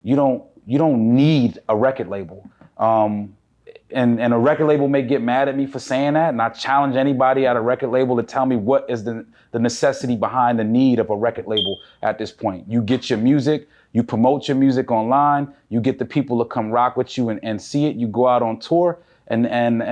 you don't need a record label. And a record label may get mad at me for saying that, and I challenge anybody at a record label to tell me what is the necessity behind the need of a record label at this point. You get your music, you promote your music online, you get the people to come rock with you and see it, you go out on tour, and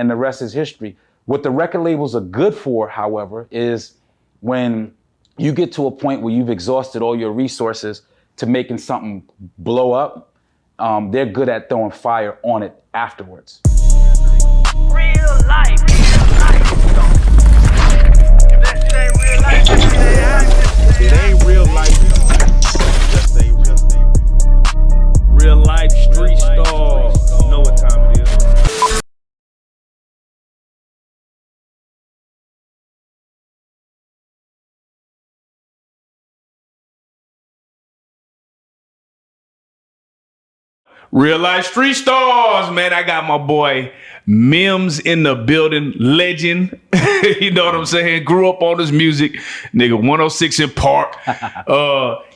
the rest is history. What the record labels are good for, however, is when you get to a point where you've exhausted all your resources to making something blow up, they're good at throwing fire on it afterwards. Real life. If that shit ain't real life, it ain't real life. Just say real life street stars. You know what time it is. Real life street stars, man. I got my boy Mims in the building, legend. You know what I'm saying? Grew up on his music, nigga. 106 in Park.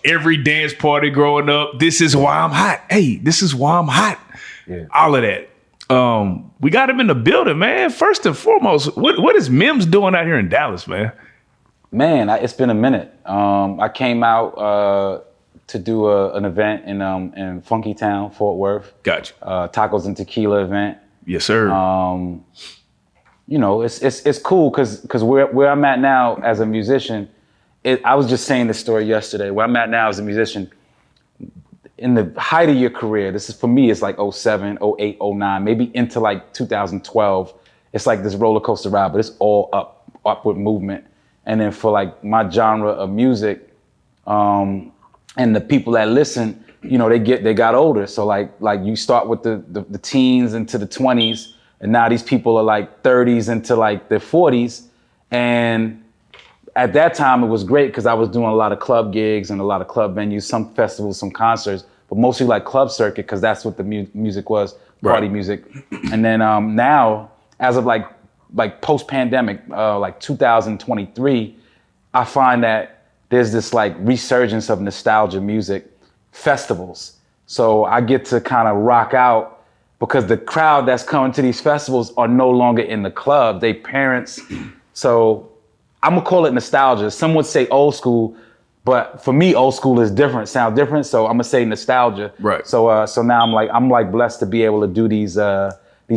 Every dance party growing up. This is why I'm hot. Hey, this is why I'm hot. Yeah. All of that. We got him in the building, man. First and foremost, what is Mims doing out here in Dallas, man? Man, it's been a minute. I came out to do an event in Funky Town, Fort Worth. Gotcha. Tacos and Tequila event. Yes, sir. You know, it's cool because where I'm at now as a musician, I was just saying this story yesterday. Where I'm at now as a musician, in the height of your career, this is for me, it's like 07, 08, 09, maybe into like 2012. It's like this roller coaster ride, but it's all upward movement. And then for like my genre of music, and the people that listen, you know, they got older. So like you start with the teens into the 20s, and now these people are like 30s into like their 40s. And at that time it was great because I was doing a lot of club gigs and a lot of club venues, some festivals, some concerts, but mostly like club circuit because that's what the music was, party music. And then now, as of like post-pandemic, like 2023, I find that there's this like resurgence of nostalgia music festivals. So I get to kind of rock out because the crowd that's coming to these festivals are no longer in the club, they parents. So I'm gonna call it nostalgia. Some would say old school, but for me, old school is different, sound different. So I'm gonna say nostalgia. Right. So now I'm like blessed to be able to do these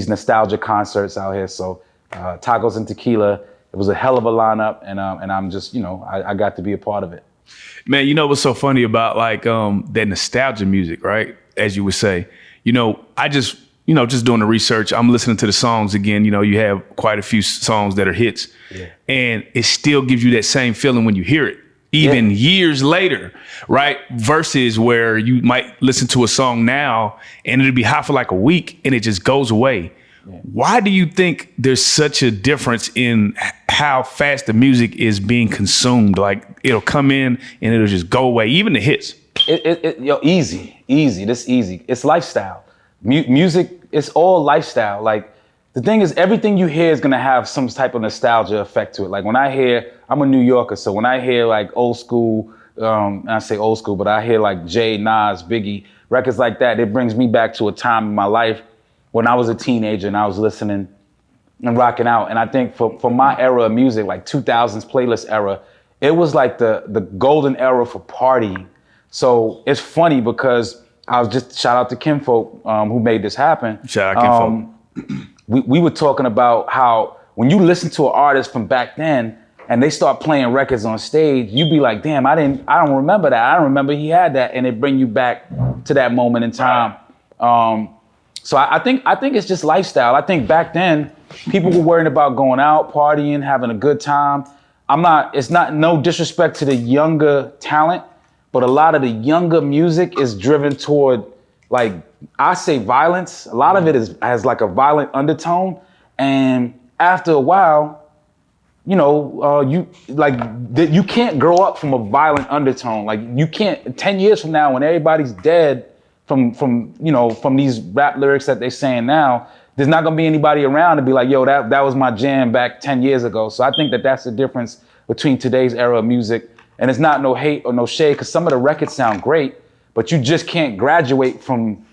nostalgia concerts out here. So Tacos and Tequila, it was a hell of a lineup, and I'm just, you know, I got to be a part of it. Man, you know what's so funny about like that nostalgia music, right? As you would say, you know, I just, you know, just doing the research, I'm listening to the songs again. You know, you have quite a few songs that are hits, and it still gives you that same feeling when you hear it, even years later, right? Versus where you might listen to a song now and it'll be hot for like a week and it just goes away. Why do you think there's such a difference in how fast the music is being consumed? Like it'll come in and it'll just go away, even the hits. Easy. This easy. It's lifestyle. Music, it's all lifestyle. Like the thing is, everything you hear is gonna have some type of nostalgia effect to it. Like when I hear, I'm a New Yorker, so when I hear like old school, I say old school, but I hear like Jay, Nas, Biggie, records like that, it brings me back to a time in my life when I was a teenager and I was listening and rocking out. And I think for my era of music, like 2000s playlist era, it was like the golden era for partying. So it's funny because I was just, shout out to Kinfolk who made this happen. Shout out Kinfolk. We were talking about how when you listen to an artist from back then and they start playing records on stage, you be like, damn, I don't remember that. I don't remember he had that. And it bring you back to that moment in time. So I think it's just lifestyle. I think back then, people were worried about going out, partying, having a good time. It's not no disrespect to the younger talent, but a lot of the younger music is driven toward, like, I say violence. A lot of it has like a violent undertone. And after a while, you know, you can't grow up from a violent undertone. Like you can't, 10 years from now when everybody's dead, from these rap lyrics that they're saying now, there's not gonna be anybody around to be like, yo, that was my jam back 10 years ago. So I think that's the difference between today's era of music. And it's not no hate or no shade, because some of the records sound great, but you just can't graduate from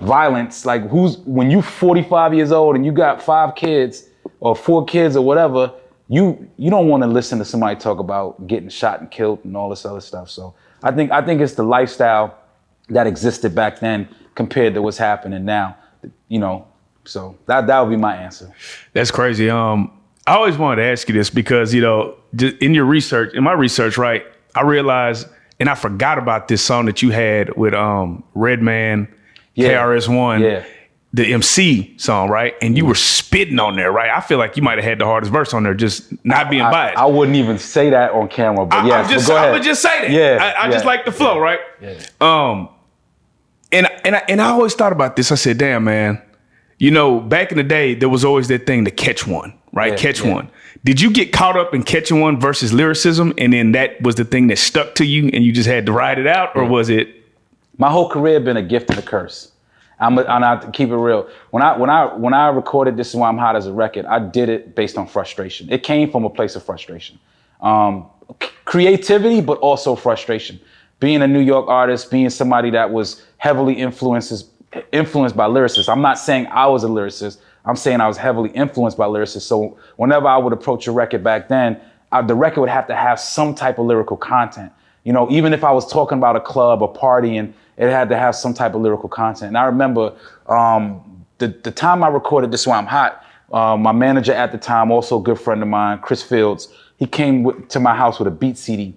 violence. Like when you 45 years old and you got 5 kids or 4 kids or whatever, you don't want to listen to somebody talk about getting shot and killed and all this other stuff. So I think it's the lifestyle that existed back then compared to what's happening now, you know. So that would be my answer. That's crazy. I always wanted to ask you this because, you know, in my research, right, I realized, and I forgot about this song that you had with Redman, KRS-One, the MC song, right? And you were spitting on there, right? I feel like you might have had the hardest verse on there, just not being biased. I wouldn't even say that on camera, but yes, I would just say that. Yeah, I just like the flow, right? Yeah. And I always thought about this. I said, damn, man, you know, back in the day, there was always that thing to catch one, right? Catch one. Did you get caught up in catching one versus lyricism, and then that was the thing that stuck to you and you just had to ride it out, or was it? My whole career been a gift and a curse. I'm to keep it real. When I recorded This Is Why I'm Hot as a record, I did it based on frustration. It came from a place of frustration. Creativity, but also frustration. Being a New York artist, being somebody that was heavily influenced by lyricists. I'm not saying I was a lyricist. I'm saying I was heavily influenced by lyricists. So whenever I would approach a record back then, the record would have to have some type of lyrical content. You know, even if I was talking about a club or party, and it had to have some type of lyrical content. And I remember the time I recorded This Is Why I'm Hot, my manager at the time, also a good friend of mine, Chris Fields, he came to my house with a beat CD.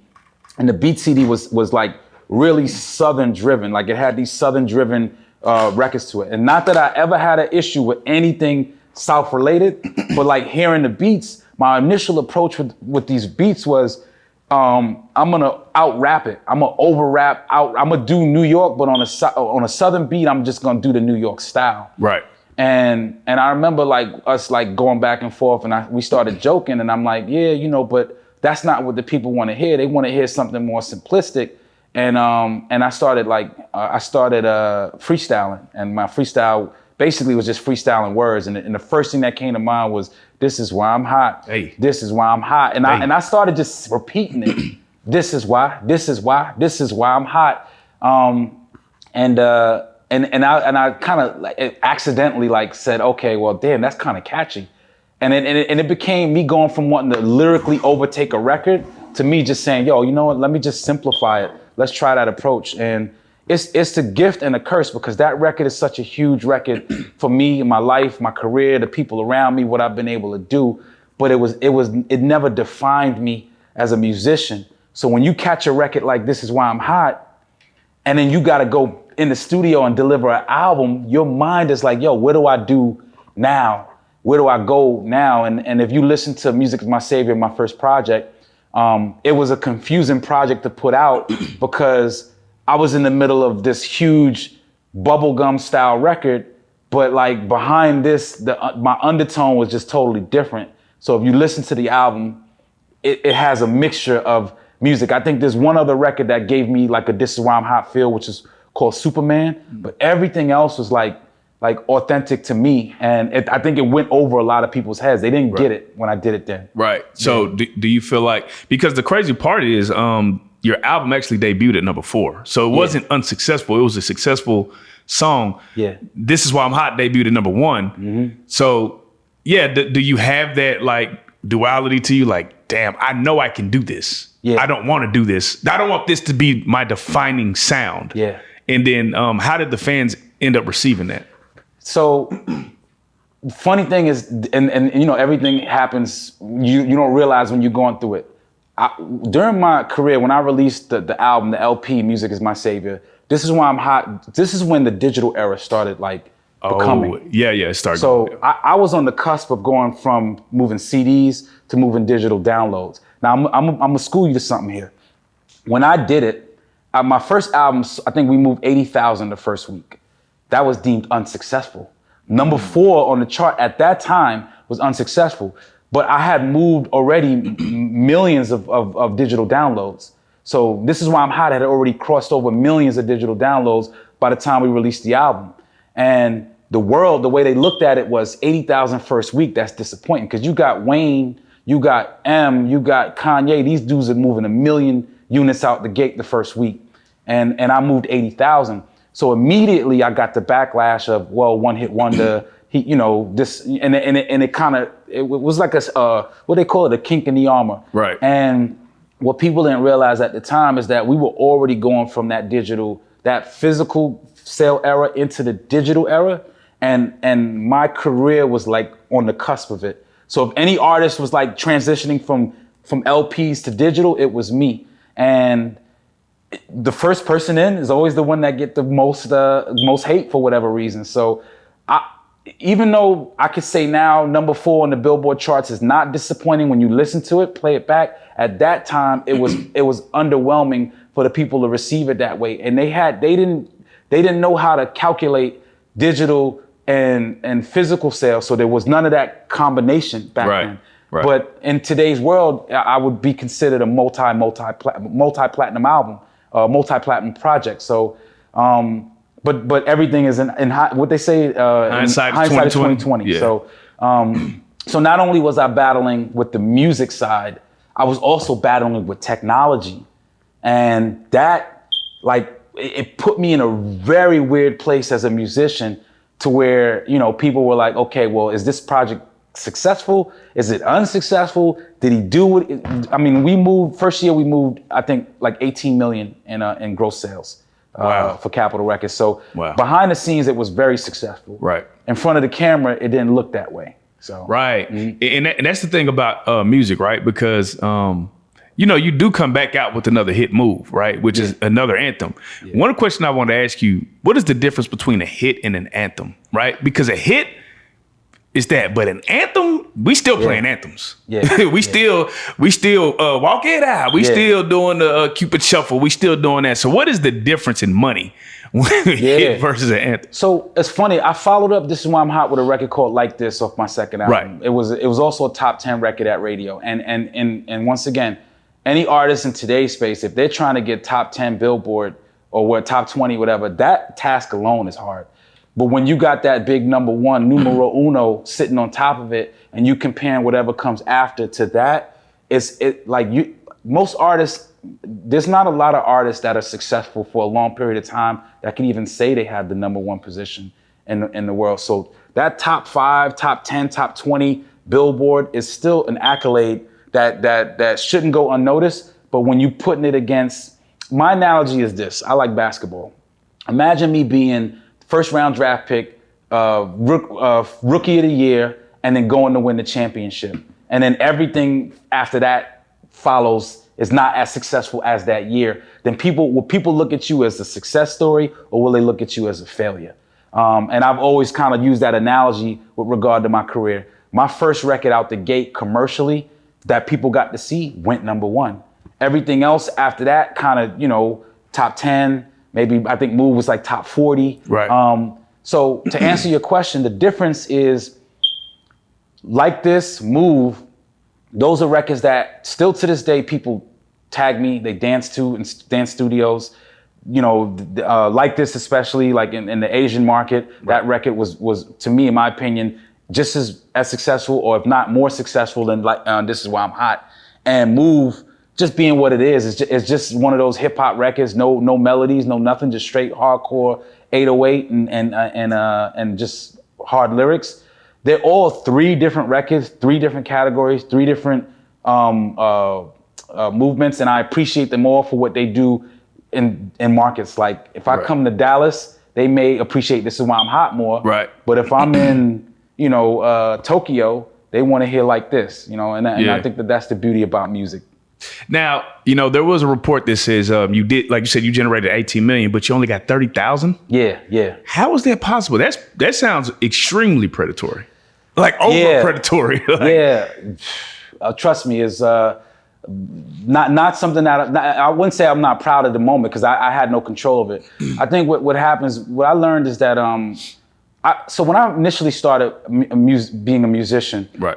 And the beat CD was like really Southern driven. Like it had these Southern driven records to it. And not that I ever had an issue with anything South related, but like hearing the beats, my initial approach with these beats was, I'm gonna out rap it. I'm gonna over rap out. I'm gonna do New York, but on a Southern beat, I'm just gonna do the New York style. Right. And I remember like us like going back and forth, and we started joking, and I'm like, yeah, you know, but that's not what the people want to hear. They want to hear something more simplistic. And I started freestyling, and my freestyle basically was just freestyling words. And the first thing that came to mind was, this is why I'm hot. Hey. This is why I'm hot. And I started just repeating it. This is why I'm hot. And I kind of like accidentally like said, okay, well, damn, that's kind of catchy. And it became me going from wanting to lyrically overtake a record to me just saying, yo, you know what? Let me just simplify it. Let's try that approach. And it's a gift and a curse, because that record is such a huge record for me, my life, my career, the people around me, what I've been able to do. But it never defined me as a musician. So when you catch a record like This Is Why I'm Hot, and then you got to go in the studio and deliver an album, your mind is like, yo, what do I do now? Where do I go now? And if you listen to Music Is My Savior, my first project, it was a confusing project to put out because I was in the middle of this huge bubblegum style record, but like behind this, my undertone was just totally different. So if you listen to the album, it has a mixture of music. I think there's one other record that gave me like a This Is Why I'm Hot feel, which is called Superman, but everything else was like authentic to me. And I think it went over a lot of people's heads. They didn't get it when I did it then. Right. So do you feel like, because the crazy part is your album actually debuted at number 4. So it wasn't unsuccessful. It was a successful song. Yeah. This Is Why I'm Hot debuted at number 1. Mm-hmm. So yeah, do you have that like duality to you? Like, damn, I know I can do this. Yeah. I don't want to do this. I don't want this to be my defining sound. Yeah. And then how did the fans end up receiving that? So funny thing is, and you know, everything happens, you don't realize when you're going through it. During my career, when I released the album, the LP, Music Is My Savior, This Is Why I'm Hot, this is when the digital era started like becoming. Yeah, it started. So I was on the cusp of going from moving CDs to moving digital downloads. Now I'm gonna school you to something here. When I did it, my first album, I think we moved 80,000 the first week. That was deemed unsuccessful. Number 4 on the chart at that time was unsuccessful, but I had moved already millions of digital downloads. So This Is Why I'm Hot had already crossed over millions of digital downloads by the time we released the album. And the world, the way they looked at it was 80,000 first week. That's disappointing, because you got Wayne, you got M, you got Kanye. These dudes are moving 1 million units out the gate the first week. and I moved 80,000. So immediately I got the backlash of, well, one hit wonder. He, you know, this, and it kind of, it was like a what they call it, a kink in the armor. Right. And what people didn't realize at the time is that we were already going from that physical sale era into the digital era, and my career was like on the cusp of it. So if any artist was like transitioning from LPs to digital, it was me. And the first person in is always the one that get the most hate for whatever reason. So even though I could say now number 4 on the Billboard charts is not disappointing when you listen to it, play it back, at that time it was underwhelming for the people to receive it that way. And they didn't know how to calculate digital and physical sales. So there was none of that combination back then. Right. But in today's world, I would be considered a multi-platinum album, multi-platinum project. So, but everything is in what they say, hindsight is 2020. Yeah. So not only was I battling with the music side, I was also battling with technology, and that, like, it put me in a very weird place as a musician, to where, you know, people were like, okay, well, is this project successful? Is it unsuccessful? Did he do it? I mean, first year we moved, I think, like 18 million in gross sales for Capitol Records. So behind the scenes, it was very successful. Right. In front of the camera, it didn't look that way. So right. Mm-hmm. And that's the thing about music, right? Because you know, you do come back out with another hit move, right? Which is another anthem. Yeah. One question I want to ask you, what is the difference between a hit and an anthem, right? Because a hit is that, but an anthem, we still playing anthems. Yeah. we still walk it out. We still doing the Cupid Shuffle. We still doing that. So what is the difference in money hit versus an anthem? So it's funny. I followed up This Is Why I'm Hot with a record called Like This off my second album. Right. It was also a top 10 record at radio. And once again, any artist in today's space, if they're trying to get top 10 Billboard or top 20, whatever, that task alone is hard. But when you got that big number 1, numero uno, sitting on top of it, and you comparing whatever comes after to that, most artists, there's not a lot of artists that are successful for a long period of time that can even say they have the number 1 position in the world. So that top 5, top 10, top 20 Billboard is still an accolade that shouldn't go unnoticed. But when you putting it against, my analogy is this: I like basketball. Imagine me being first round draft pick, rookie of the year, and then going to win the championship. And then everything after that follows is not as successful as that year. Then will people look at you as a success story, or will they look at you as a failure? And I've always kind of used that analogy with regard to my career. My first record out the gate commercially that people got to see went number 1. Everything else after that kind of, you know, top 10, maybe I think Move was like top 40. Right. So to answer your question, the difference is, Like This, Move, those are records that still to this day people tag me, they dance to in dance studios. You know, Like This, especially like in the Asian market, that record was to me, in my opinion, just as successful, or if not more successful than This Is Why I'm Hot. And Move, just being what it is, it's just one of those hip hop records, no melodies, no nothing, just straight hardcore 808 and just hard lyrics. They're all 3 different records, 3 different categories, 3 different movements, and I appreciate them all for what they do in markets. Like if I come to Dallas, they may appreciate This Is Why I'm Hot more. Right. But if I'm in Tokyo, they want to hear Like This, you know, and I think that's the beauty about music. Now, you know, there was a report that says you did, like you said, you generated 18 million, but you only got 30,000. Yeah. How is that possible? That sounds extremely predatory, like over predatory. Trust me, is not something that I wouldn't say I'm not proud of the moment, because I had no control of it. I think what happens, what I learned is that so when I initially started being a musician, right.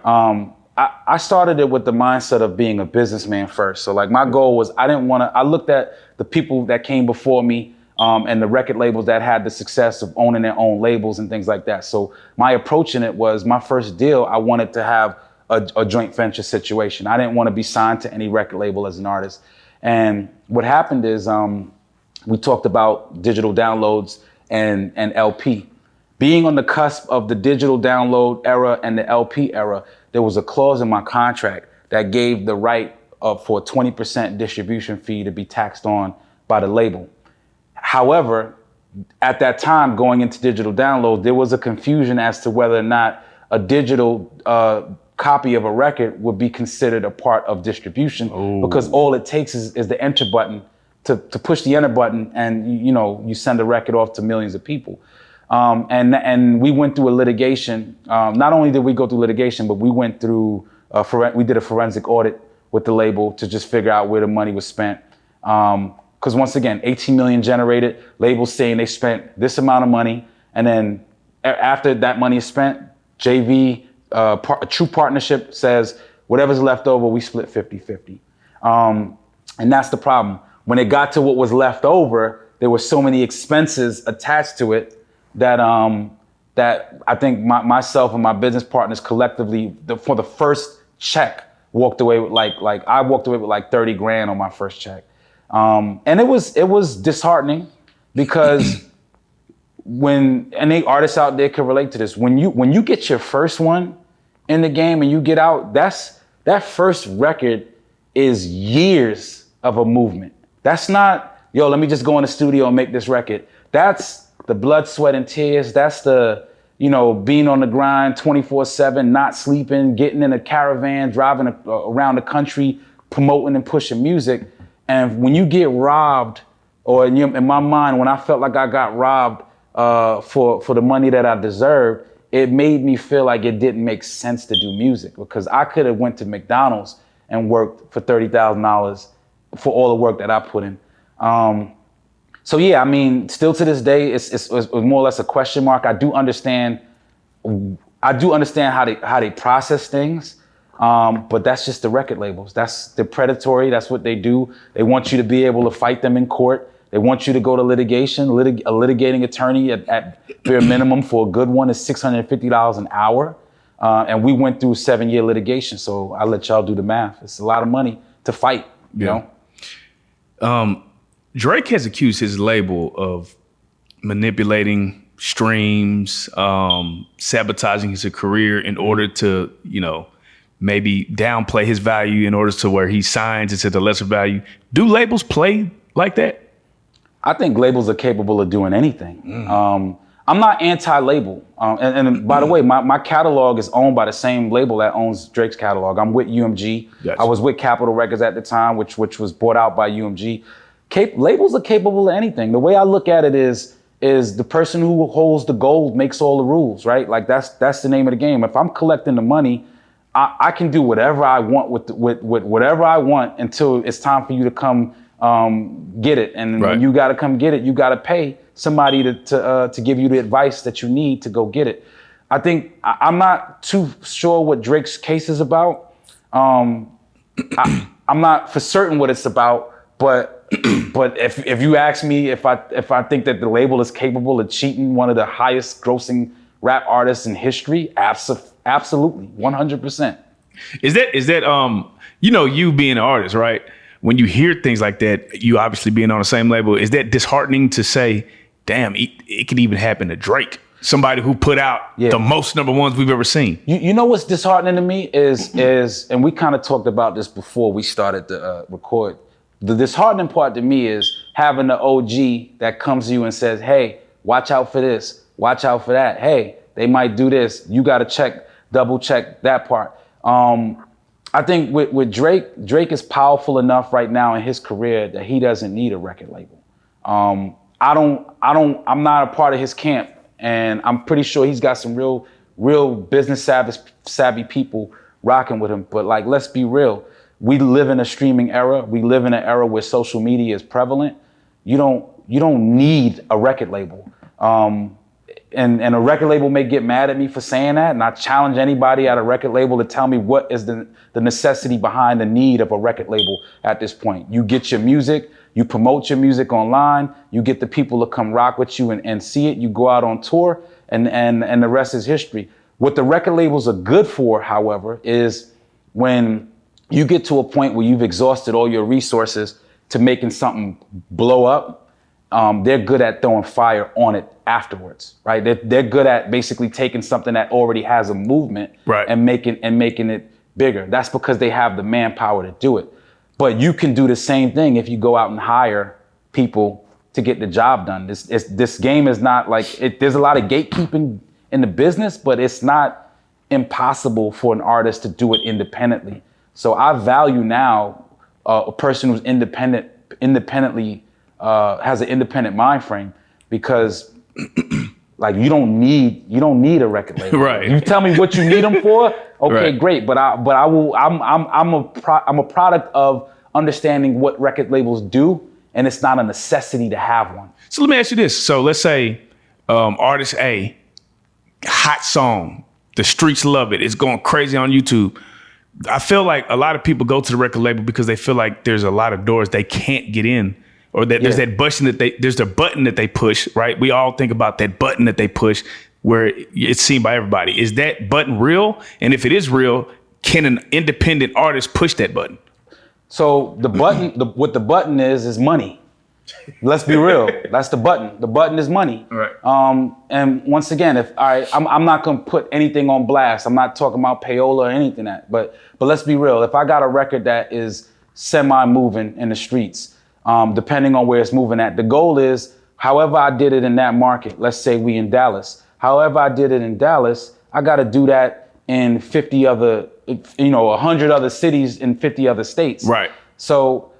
I started it with the mindset of being a businessman first. So like my goal was, I looked at the people that came before me and the record labels that had the success of owning their own labels and things like that. So my approach in it was, my first deal, I wanted to have a joint venture situation. I didn't want to be signed to any record label as an artist. And what happened is we talked about digital downloads and LP. Being on the cusp of the digital download era and the LP era, there was a clause in my contract that gave the right for a 20% distribution fee to be taxed on by the label. However, at that time, going into digital download, there was a confusion as to whether or not a digital copy of a record would be considered a part of distribution. Ooh. Because all it takes is the enter button to push the enter button, and you send a record off to millions of people. And we went through a litigation. Not only did we go through litigation, but we went through we did a forensic audit with the label to just figure out where the money was spent. Because once again, 18 million generated, labels saying they spent this amount of money, and then after that money is spent, JV, a true partnership says whatever's left over, we split 50-50. And that's the problem. When it got to what was left over, there were so many expenses attached to it that that I think myself and my business partners collectively, for the first check, walked away with I walked away with like 30 grand on my first check. And it was disheartening because when any artists out there can relate to this, when you get your first one in the game and you get out, that first record is years of a movement. That's not, yo, let me just go in the studio and make this record. That's the blood, sweat, and tears. That's the, being on the grind 24/7, not sleeping, getting in a caravan, driving around the country, promoting and pushing music. And when you get robbed, or in my mind, when I felt like I got robbed for the money that I deserved, it made me feel like it didn't make sense to do music, because I could have went to McDonald's and worked for $30,000 for all the work that I put in. So yeah, I mean, still to this day, it's more or less a question mark. I do understand how they process things. But that's just the record labels. They're predatory. That's what they do. They want you to be able to fight them in court. They want you to go to litigation. A litigating attorney at bare minimum for a good one is $650 an hour. And we went through 7-year litigation. So I let y'all do the math. It's a lot of money to fight, you know? Drake has accused his label of manipulating streams, sabotaging his career in order to, maybe downplay his value in order to where he signs into the lesser value. Do labels play like that? I think labels are capable of doing anything. I'm not anti-label. And by the way, my catalog is owned by the same label that owns Drake's catalog. I'm with UMG. Gotcha. I was with Capitol Records at the time, which was bought out by UMG. Labels are capable of anything. The way I look at it is the person who holds the gold makes all the rules, right? Like that's the name of the game. If I'm collecting the money, I can do whatever I want with whatever I want until it's time for you to come get it. And when you got to come get it, you got to pay somebody to give you the advice that you need to go get it. I think I'm not too sure what Drake's case is about. I'm not for certain what it's about, but if you ask me if I think that the label is capable of cheating one of the highest grossing rap artists in history, absolutely, 100%. Is that you being an artist, right? When you hear things like that, you obviously being on the same label, is that disheartening to say, damn, it could even happen to Drake, somebody who put out the most number ones we've ever seen? You know what's disheartening to me is, and we kind of talked about this before we started to record. The disheartening part to me is having the OG that comes to you and says, hey, watch out for this, watch out for that. Hey, they might do this. You got to double check that part. I think with Drake is powerful enough right now in his career that he doesn't need a record label. I'm not a part of his camp, and I'm pretty sure he's got some real business savvy people rocking with him. But like, let's be real. We live in a streaming era. We live in an era where social media is prevalent. You don't need a record label. And a record label may get mad at me for saying that, and I challenge anybody at a record label to tell me what is the necessity behind the need of a record label at this point. You get your music, you promote your music online, you get the people to come rock with you and see it, you go out on tour, and the rest is history. What the record labels are good for, however, is when you get to a point where you've exhausted all your resources to making something blow up, they're good at throwing fire on it afterwards, right? They're good at basically taking something that already has a movement and making it bigger. That's because they have the manpower to do it. But you can do the same thing if you go out and hire people to get the job done. This game is not like there's a lot of gatekeeping in the business, but it's not impossible for an artist to do it independently. So I value now a person who's independently has an independent mind frame, because like you don't need a record label. Right. You tell me what you need them for. Okay, great. But I'm a product of understanding what record labels do, and it's not a necessity to have one. So let me ask you this. So let's say artist A, hot song, the streets love it, it's going crazy on YouTube. I feel like a lot of people go to the record label because they feel like there's a lot of doors they can't get in, or that there's that button there's the button that they push, right? We all think about that button that they push where it's seen by everybody. Is that button real? And if it is real, can an independent artist push that button? So the button, what the button is money. Let's be real. That's the button. The button is money. Right. And once again, I'm not gonna put anything on blast. I'm not talking about payola or anything that. But let's be real. If I got a record that is semi-moving in the streets, depending on where it's moving at, the goal is, however I did it in that market. Let's say we in Dallas. However I did it in Dallas, I got to do that in 50 other, 100 other cities in 50 other states. Right. So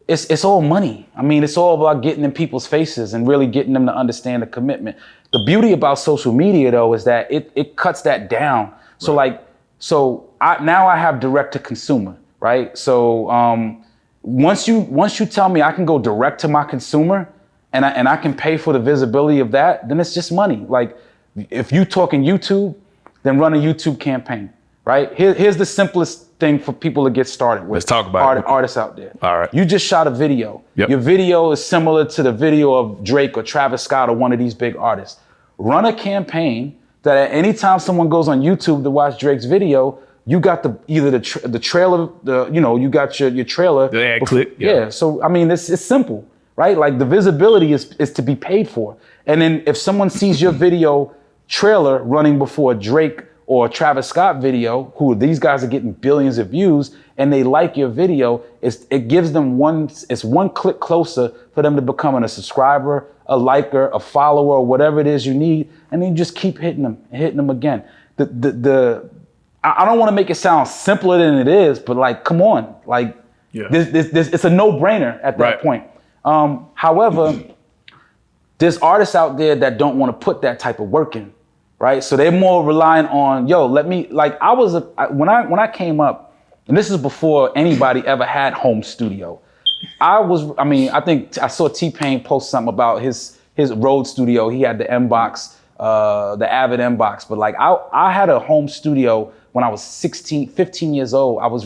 it's all money. I mean, it's all about getting in people's faces and really getting them to understand the commitment. The beauty about social media, though, is that it cuts that down. So now I have direct to consumer, right? So once you tell me I can go direct to my consumer and I can pay for the visibility of that, then it's just money. Like if you talking YouTube, then run a YouTube campaign, right? Here's the simplest thing for people to get started with. Let's talk about artists out there. All right. You just shot a video. Yep. Your video is similar to the video of Drake or Travis Scott or one of these big artists. Run a campaign that at any time someone goes on YouTube to watch Drake's video, you got the trailer, you got your trailer. The ad clip. Yeah. So I mean, it's simple, right? Like the visibility is to be paid for. And then if someone sees your video trailer running before a Drake or a Travis Scott video, who these guys are getting billions of views, and they like your video, it gives them one click closer for them to becoming a subscriber, a liker, a follower, or whatever it is you need, and then you just keep hitting them again. I don't want to make it sound simpler than it is, but like, come on, like, it's a no-brainer at that point. However, there's artists out there that don't want to put that type of work in, right? So they're more relying on, when I came up, and this is before anybody ever had home studio. I think I saw T-Pain post something about his Rode studio. He had the M-Box, the Avid M-Box, but like I had a home studio when I was 15 years old. I was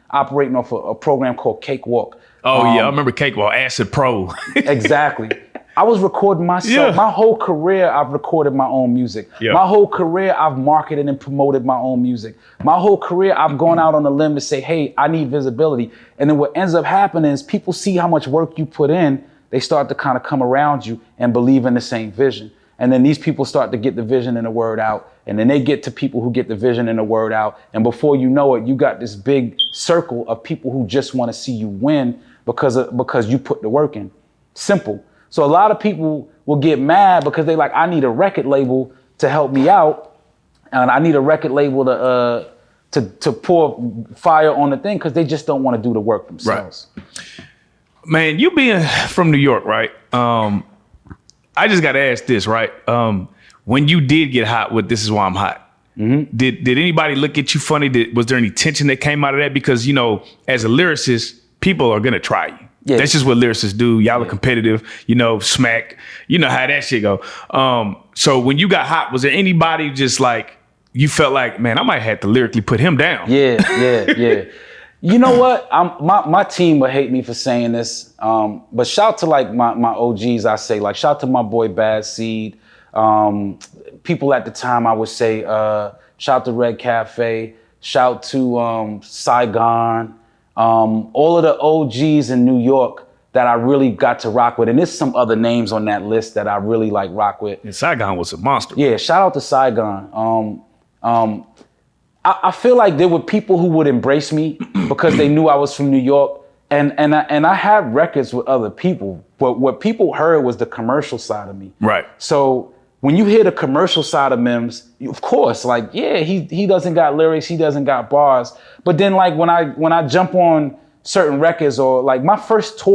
operating off a program called Cakewalk. Oh yeah, I remember Cakewalk, Acid Pro. Exactly. I was recording myself. My whole career, I've recorded my own music. My whole career, I've marketed and promoted my own music. My whole career, I've gone out on a limb to say, hey, I need visibility. And then what ends up happening is people see how much work you put in. They start to kind of come around you and believe in the same vision. And then these people start to get the vision and the word out. And then they get to people who get the vision and the word out. And before you know it, you got this big circle of people who just want to see you win because you put the work in. Simple. So a lot of people will get mad because they like, I need a record label to help me out, and I need a record label to pour fire on the thing, because they just don't want to do the work themselves. Right. Man, you being from New York, right? I just got to ask this, right? When you did get hot with "This Is Why I'm Hot," did anybody look at you funny? Was there any tension that came out of that? Because as a lyricist, people are gonna try you. Yeah. That's just what lyricists do. Y'all are competitive, smack, how that shit go. So when you got hot, was there anybody just like, you felt like, man, I might have to lyrically put him down? Yeah. You know what? My team would hate me for saying this, but shout to like my OGs, I say, like shout to my boy Bad Seed. People at the time, I would say, shout to Red Cafe, shout to Saigon. All of the OGs in New York that I really got to rock with. And there's some other names on that list that I really like rock with. And Saigon was a monster. Yeah, shout out to Saigon. I feel like there were people who would embrace me because they knew I was from New York. And I had records with other people, but what people heard was the commercial side of me. Right. So when you hear the commercial side of Mims, of course, like, yeah, he doesn't got lyrics, he doesn't got bars. But then like when I jump on certain records, or like my first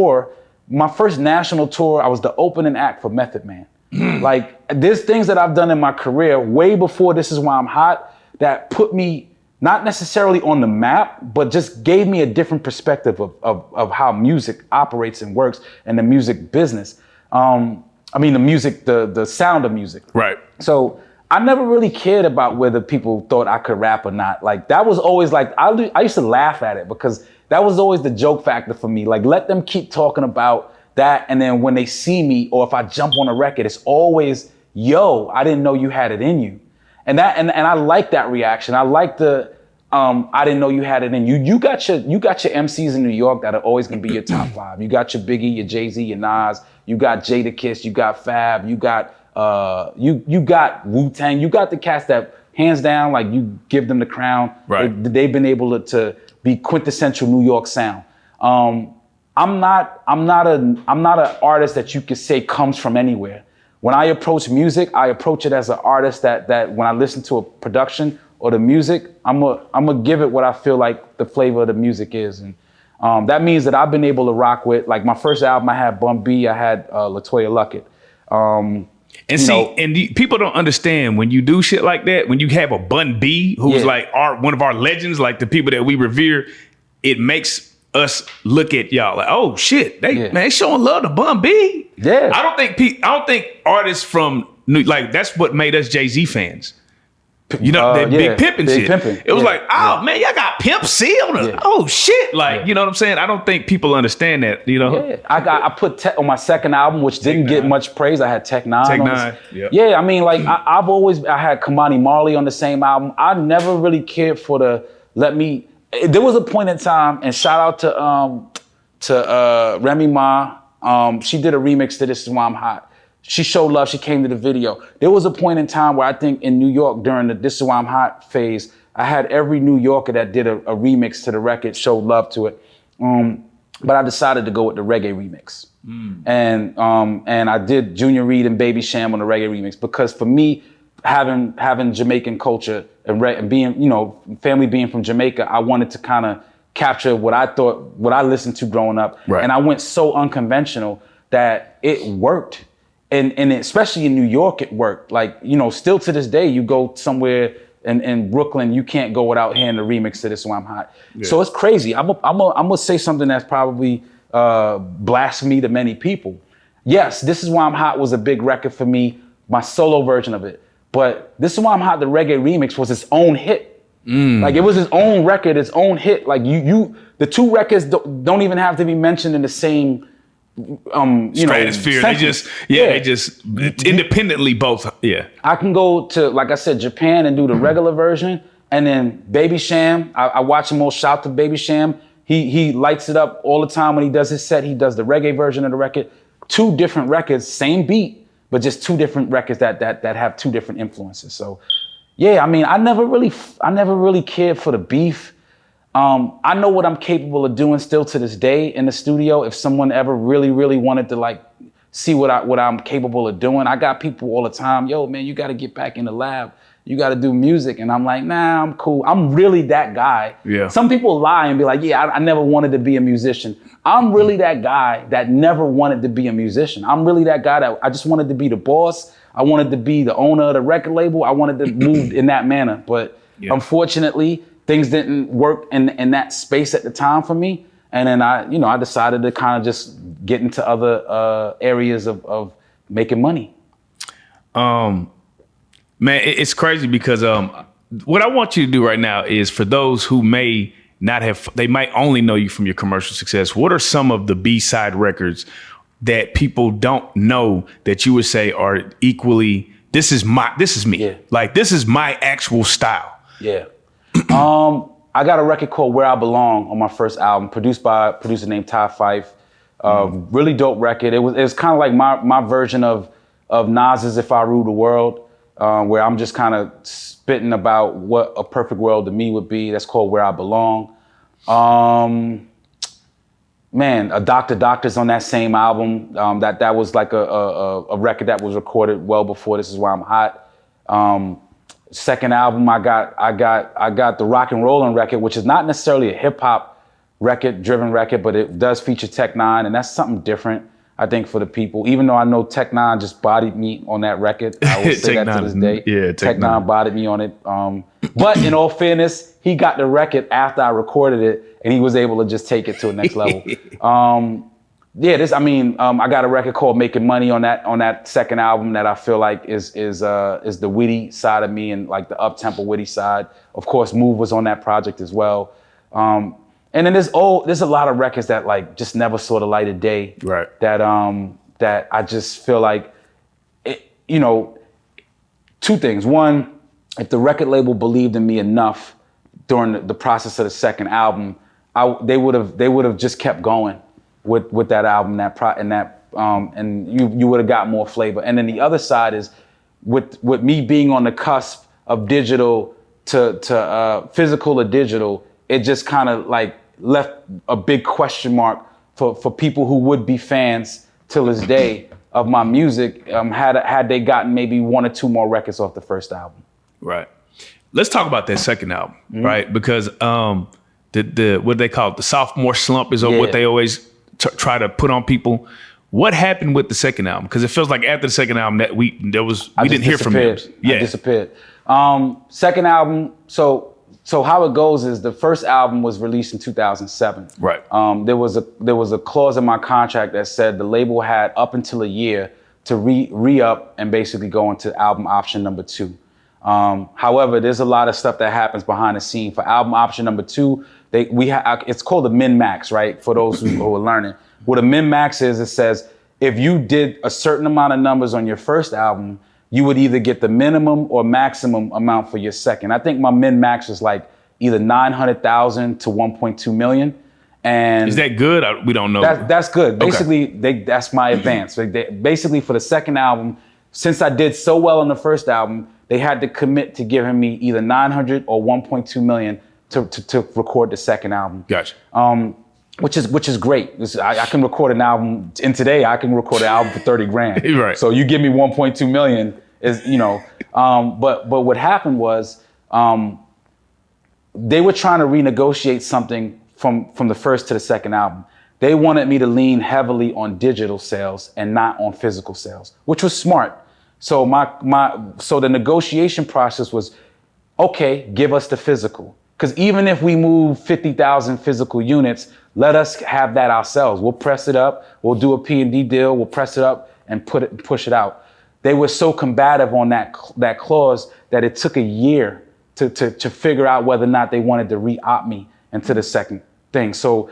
national tour, I was the opening act for Method Man. Like there's things that I've done in my career way before This Is Why I'm Hot that put me not necessarily on the map, but just gave me a different perspective of how music operates and works and the music business. The sound of music. Right. So I never really cared about whether people thought I could rap or not. Like that was always like, I used to laugh at it because that was always the joke factor for me. Like let them keep talking about that. And then when they see me, or if I jump on a record, it's always, yo, I didn't know you had it in you. And I like that reaction. I like the, I didn't know you had it in you. You got your MCs in New York that are always gonna be your top 5. You got your Biggie, your Jay-Z, your Nas. You got Jadakiss. You got Fab. You got you got Wu-Tang. You got the cats that hands down, like you give them the crown. Right. They've been able to be quintessential New York sound. I'm not an artist that you could say comes from anywhere. When I approach music, I approach it as an artist that when I listen to a production or the music, I'm gonna give it what I feel like the flavor of the music is. And that means that I've been able to rock with, like my first album, I had Bun B, I had LaToya Luckett. People don't understand when you do shit like that, when you have a Bun B, who's like one of our legends, like the people that we revere, it makes us look at y'all like, oh shit, they showing love to Bun B. Yeah. I don't think artists from like that's what made us Jay-Z fans. You know, that Big Pimpin' shit. Pimpin'. It was like, oh man, y'all got Pimp C on it. Oh shit. Like, you know what I'm saying? I don't think people understand that, you know? Yeah. I put Tech on my second album, which didn't get much praise. I had Tech 9. Tech 9. Yeah. Yeah, I mean, like I had Kamani Marley on the same album. I never really cared for there was a point in time, and shout out to Remy Ma. She did a remix to This Is Why I'm Hot. She showed love. She came to the video. There was a point in time where I think in New York during the This Is Why I'm Hot phase, I had every New Yorker that did a remix to the record showed love to it. But I decided to go with the reggae remix. And I did Junior Reid and Baby Sham on the reggae remix because for me, having Jamaican culture and being, you know, family being from Jamaica, I wanted to kind of capture what I listened to growing up. Right. And I went so unconventional that it worked. And especially in New York, it worked. Like, you know, still to this day, you go somewhere in Brooklyn, you can't go without hearing the remix to This Is Why I'm Hot. Yeah. So it's crazy. I'm gonna say something that's probably blasphemy to many people. Yes, This Is Why I'm Hot was a big record for me, my solo version of it. But This Is Why I'm Hot, the reggae remix, was its own hit. Like it was its own record, its own hit. Like the two records don't even have to be mentioned in the same stratosphere. They just independently both. Yeah. I can go to, like I said, Japan and do the regular version, and then Baby Sham. I watch him all shout to Baby Sham. He lights it up all the time when he does his set. He does the reggae version of the record. 2 different records, same beat, but just 2 different records that have 2 different influences. So, yeah, I mean, I never really cared for the beef. I know what I'm capable of doing still to this day in the studio. If someone ever really, really wanted to like see what I'm capable of doing, I got people all the time. Yo, man, you got to get back in the lab. You got to do music. And I'm like, nah, I'm cool. I'm really that guy. Yeah. Some people lie and be like, yeah, I never wanted to be a musician. I'm really that guy that never wanted to be a musician. I'm really that guy that I just wanted to be the boss. I wanted to be the owner of the record label. I wanted to move in that manner. But unfortunately, things didn't work in that space at the time for me. And then I decided to kind of just get into other areas of making money. Man, it's crazy because what I want you to do right now is, for those who may not have, they might only know you from your commercial success, what are some of the B-side records that people don't know that you would say are equally, this is me. Yeah. Like, this is my actual style. Yeah. I got a record called Where I Belong on my first album, produced by a producer named Ty Fife. Really dope record. It was kind of like my version of Nas's If I Rule the World, where I'm just kind of spitting about what a perfect world to me would be. That's called Where I Belong. Man, a Doctor's on that same album. That was like a record that was recorded well before This Is Why I'm Hot. Second album, I got the Rock and Rollin' record, which is not necessarily a hip hop driven record, but it does feature Tech Nine, and that's something different, I think, for the people. Even though I know Tech Nine just bodied me on that record, I will say that to this day. Yeah, Tech Nine bodied me on it. But in all fairness, he got the record after I recorded it, and he was able to just take it to the next level. I got a record called Making Money on that second album that I feel like is the witty side of me and like the up-tempo witty side. Of course, Move was on that project as well. And then there's a lot of records that like just never saw the light of day. Right. That I just feel like, two things. One, if the record label believed in me enough during the process of the second album, they would have just kept going with that album, and you would have got more flavor. And then the other side is with me being on the cusp of digital to physical or digital, it just kind of like left a big question mark for people who would be fans till this day of my music, had they gotten maybe one or two more records off the first album. Right. Let's talk about that second album, right? Because the what they call it, the sophomore slump is what they always try to put on people. What happened with the second album? Because it feels like after the second album that we didn't hear from Mims. I disappeared. Second album. So how it goes is the first album was released in 2007. Right. There was a clause in my contract that said the label had up until a year to re-up and basically go into album option number 2. However, there's a lot of stuff that happens behind the scene. For album option number 2, it's called a min-max, right? For those who are learning. What a min-max is, it says if you did a certain amount of numbers on your first album, you would either get the minimum or maximum amount for your second. I think my min-max was like either 900,000 to 1.2 million. And is that good? We don't know. That's good. Basically, that's my advance. Basically, for the second album, since I did so well on the first album, they had to commit to giving me either 900 or 1.2 million to record the second album. Gotcha. Which is great. I can record an album, and today I can record an album for 30 grand. Right. So you give me 1.2 million but what happened was they were trying to renegotiate something from the first to the second album. They wanted me to lean heavily on digital sales and not on physical sales, which was smart. So so the negotiation process was, okay, give us the physical. Because even if we move 50,000 physical units, let us have that ourselves. We'll press it up. We'll do a P&D deal. We'll press it up and push it out. They were so combative on that clause that it took a year to figure out whether or not they wanted to re-op me into the second thing. So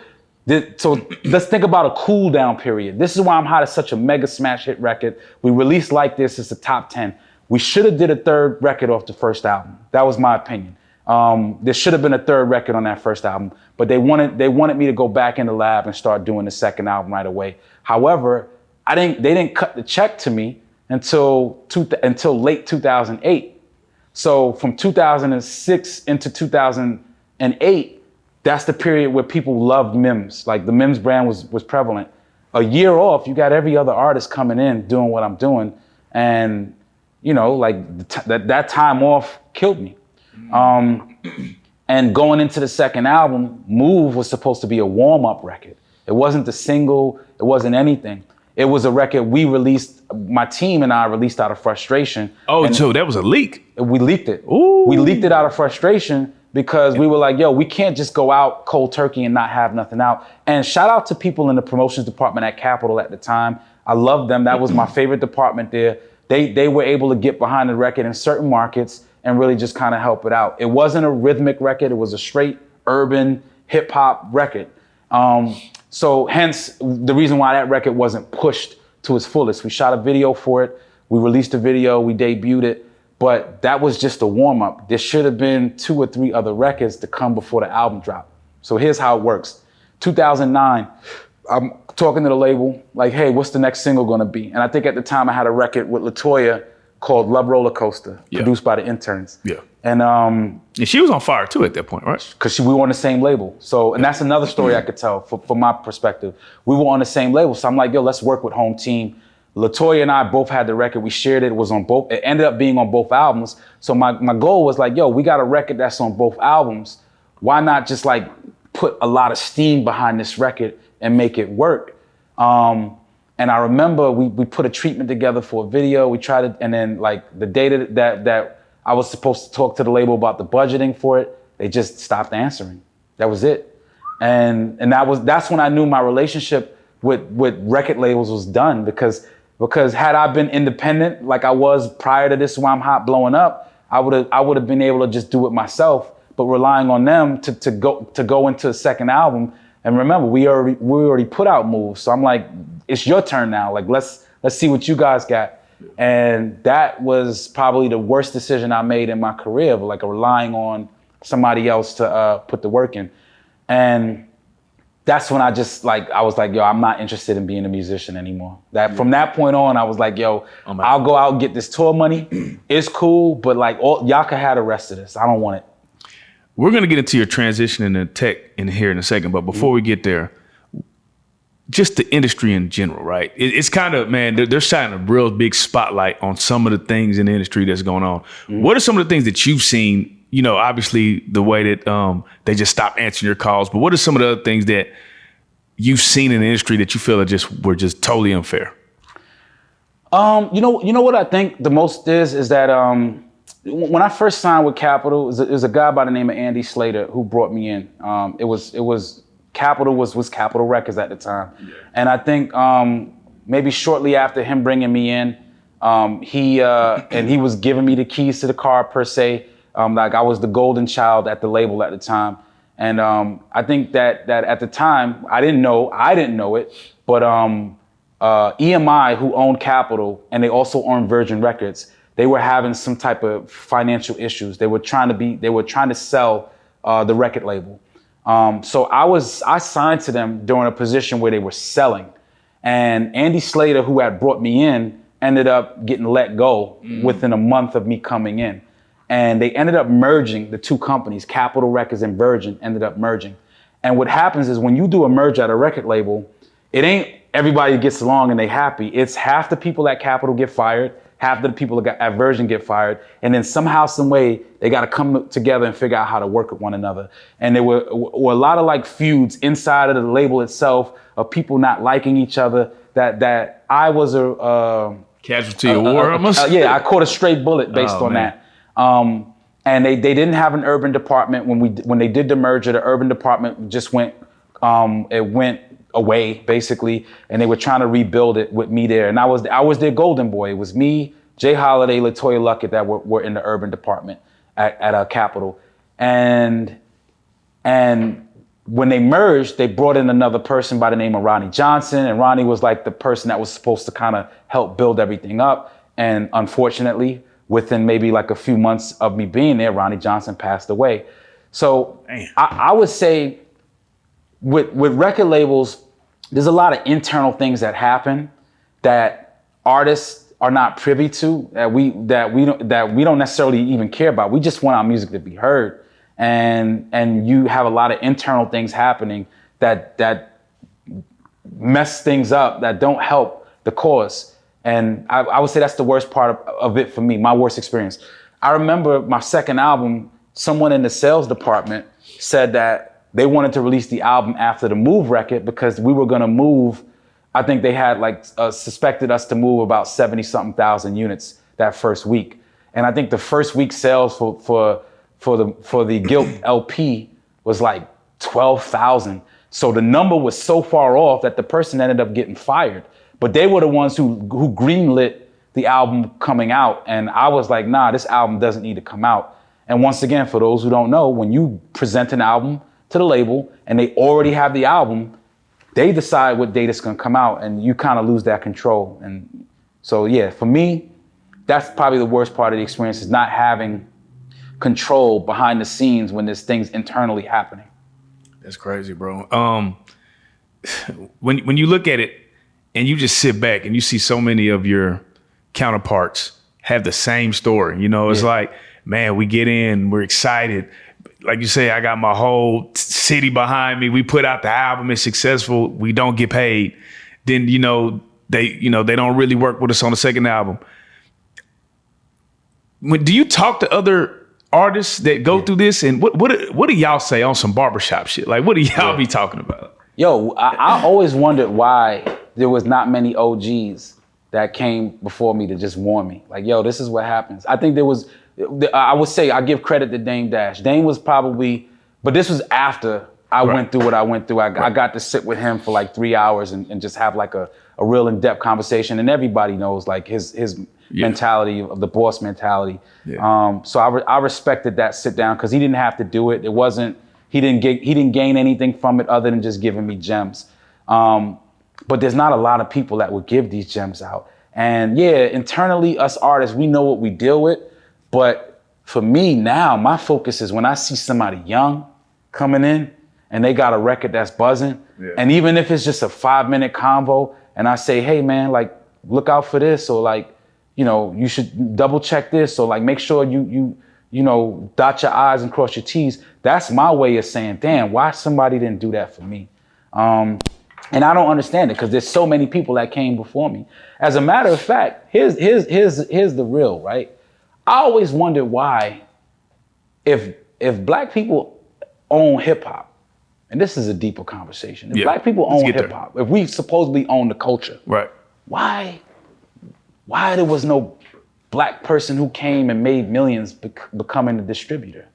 let's think about a cool down period. This is Why I'm Hot is such a mega smash hit record. We released Like This, it's a top 10. We should have did a third record off the first album. That was my opinion. There should have been a third record on that first album, but they wanted me to go back in the lab and start doing the second album right away. However, they didn't cut the check to me until late 2008. So from 2006 into 2008, that's the period where people loved Mims. Like the Mims brand was prevalent. A year off, you got every other artist coming in doing what I'm doing, and that time off killed me. And going into the second album, Move was supposed to be a warm-up record. It wasn't the single, it wasn't anything. It was a record we released, my team and I released out of frustration. Oh, so that was a leak? We leaked it. Ooh. We leaked it out of frustration because we were like, yo, we can't just go out cold turkey and not have nothing out. And shout out to people in the promotions department at Capitol at the time. I loved them. That was my favorite department there. They were able to get behind the record in certain markets and really just kind of help it out. It wasn't a rhythmic record. It was a straight urban hip hop record. So hence the reason why that record wasn't pushed to its fullest. We shot a video for it. We released a video, we debuted it, but that was just a warm up. There should have been 2 or 3 other records to come before the album drop. So here's how it works. 2009, I'm talking to the label, like, hey, what's the next single gonna be? And I think at the time I had a record with LaToya called Love Roller Coaster, produced by the Interns. Yeah. And she was on fire too at that point, right? because we were on the same label. So, and that's another story I could tell from my perspective. We were on the same label. So I'm like, yo, let's work with Home Team. LaToya and I both had the record. We shared it. It was on both. It ended up being on both albums. So my goal was like, yo, we got a record that's on both albums. Why not just like put a lot of steam behind this record and make it work? And I remember we put a treatment together for a video. We tried it, and then like the day that I was supposed to talk to the label about the budgeting for it, they just stopped answering. That was it. And that's when I knew my relationship with record labels was done, because had I been independent like I was prior to this Why I'm Hot blowing up, I would have been able to just do it myself, but relying on them to go into a second album. And remember, we already put out moves. So I'm like, it's your turn now. Like, let's see what you guys got. And that was probably the worst decision I made in my career, but like relying on somebody else to put the work in. And that's when I was like, yo, I'm not interested in being a musician anymore. From that point on, I was like, yo, I'll go out and get this tour money. It's cool, but like y'all can have the rest of this. I don't want it. We're gonna get into your transition into tech in here in a second, but before we get there, just the industry in general, right? It's kind of, man, they're shining a real big spotlight on some of the things in the industry that's going on. What are some of the things that you've seen? You know, obviously the way that they just stopped answering your calls, but what are some of the other things that you've seen in the industry that you feel were just totally unfair? You know what I think the most is that when I first signed with Capitol, it was a guy by the name of Andy Slater who brought me in. It was Capitol was Capitol Records at the time. Yeah. And I think maybe shortly after him bringing me in, he was giving me the keys to the car per se. Like I was the golden child at the label at the time. And I think that at the time, I didn't know it, but EMI, who owned Capitol, and they also owned Virgin Records, they were having some type of financial issues. They were trying to sell the record label. So I signed to them during a position where they were selling, and Andy Slater, who had brought me in, ended up getting let go within a month of me coming in. And they ended up merging the two companies, Capitol Records and Virgin ended up merging. And what happens is when you do a merge at a record label, it ain't everybody gets along and they happy. It's half the people at Capitol get fired, half the people at Virgin get fired, and then somehow, some way, they got to come together and figure out how to work with one another. And there were a lot of like feuds inside of the label itself of people not liking each other. That I was a casualty of war, almost. Yeah, I caught a straight bullet based on that. And they didn't have an urban department when they did the merger. The urban department just went away basically, and they were trying to rebuild it with me there. And I was their golden boy. It was me, Jay Holiday, LaToya Luckett that were in the urban department at Capitol. And when they merged, they brought in another person by the name of Ronnie Johnson, and Ronnie was like the person that was supposed to kind of help build everything up. And unfortunately, within maybe like a few months of me being there, Ronnie Johnson passed away. So I would say with record labels, there's a lot of internal things that happen that artists are not privy to, that we don't necessarily even care about. We just want our music to be heard, and you have a lot of internal things happening that mess things up, that don't help the cause. And I would say that's the worst part of it for me, my worst experience. I remember my second album, someone in the sales department said that they wanted to release the album after the Move record because we were gonna move. I think they had suspected us to move about 70-something thousand units that first week. And I think the first week sales for the Guilt LP was like 12,000. So the number was so far off that the person ended up getting fired. But they were the ones who greenlit the album coming out. And I was like, nah, this album doesn't need to come out. And once again, for those who don't know, when you present an album to the label and they already have the album, they decide what date it's gonna come out, and you kind of lose that control. And so, yeah, for me, that's probably the worst part of the experience, is not having control behind the scenes when there's things internally happening. That's crazy, bro. when you look at it and you just sit back and you see so many of your counterparts have the same story, you know, it's like, man, we get in, we're excited. Like you say, I got my whole city behind me. We put out the album, it's successful. We don't get paid. Then, they don't really work with us on the second album. Do you talk to other artists that go through this? And what do y'all say on some barbershop shit? Like, what do y'all be talking about? Yo, I always wondered why there was not many OGs that came before me to just warn me. Like, yo, this is what happens. I think there was, I would say, I give credit to Dame Dash. Dame was probably, but this was after I went through what I went through. I got to sit with him for like 3 hours and just have like a real in-depth conversation. And everybody knows like his mentality of the boss mentality. Yeah. So I respected that sit down because he didn't have to do it. It wasn't, he didn't gain anything from it other than just giving me gems. But there's not a lot of people that would give these gems out. And yeah, internally, us artists, we know what we deal with. But for me now, my focus is when I see somebody young coming in and they got a record that's buzzing, and even if it's just a 5-minute convo, and I say, hey man, like, look out for this, or like, you should double check this, or like make sure you dot your I's and cross your T's. That's my way of saying, damn, why somebody didn't do that for me? And I don't understand it because there's so many people that came before me. As a matter of fact, here's the real, right? I always wondered why, if black people own hip hop, and this is a deeper conversation. If black people own hip hop, if we supposedly own the culture, right? Why there was no black person who came and made millions becoming a distributor?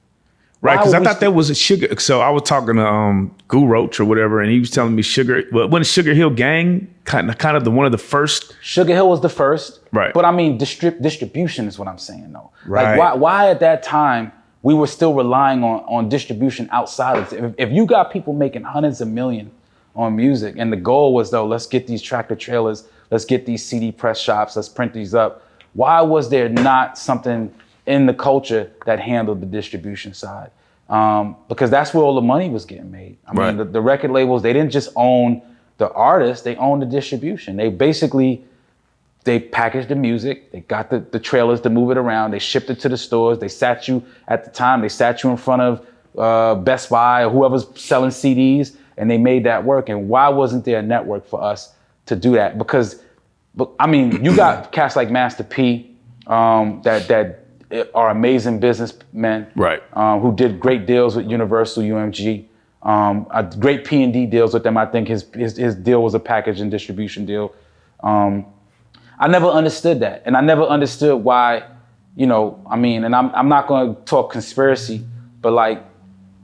Right, because I thought that was a Sugar. So I was talking to Goo Roach or whatever, and he was telling me when Sugar Hill Gang kind of one of the first. Sugar Hill was the first, right? But I mean, distribution is what I'm saying, though. Right. Like why at that time we were still relying on distribution outside of it? If you got people making hundreds of millions on music, and the goal was though, let's get these tractor trailers, let's get these CD press shops, let's print these up. Why was there not something in the culture that handled the distribution side? Because that's where all the money was getting made. I mean, the record labels, they didn't just own the artists, they owned the distribution. They packaged the music, they got the trailers to move it around, they shipped it to the stores, they sat you in front of Best Buy or whoever's selling CDs, and they made that work. And why wasn't there a network for us to do that? Because, I mean, you got cats like Master P that are amazing businessmen, right? Who did great deals with Universal, UMG, great P&D deals with them. I think his deal was a package and distribution deal. I never understood that, and I never understood why. I mean, and I'm not going to talk conspiracy, but like,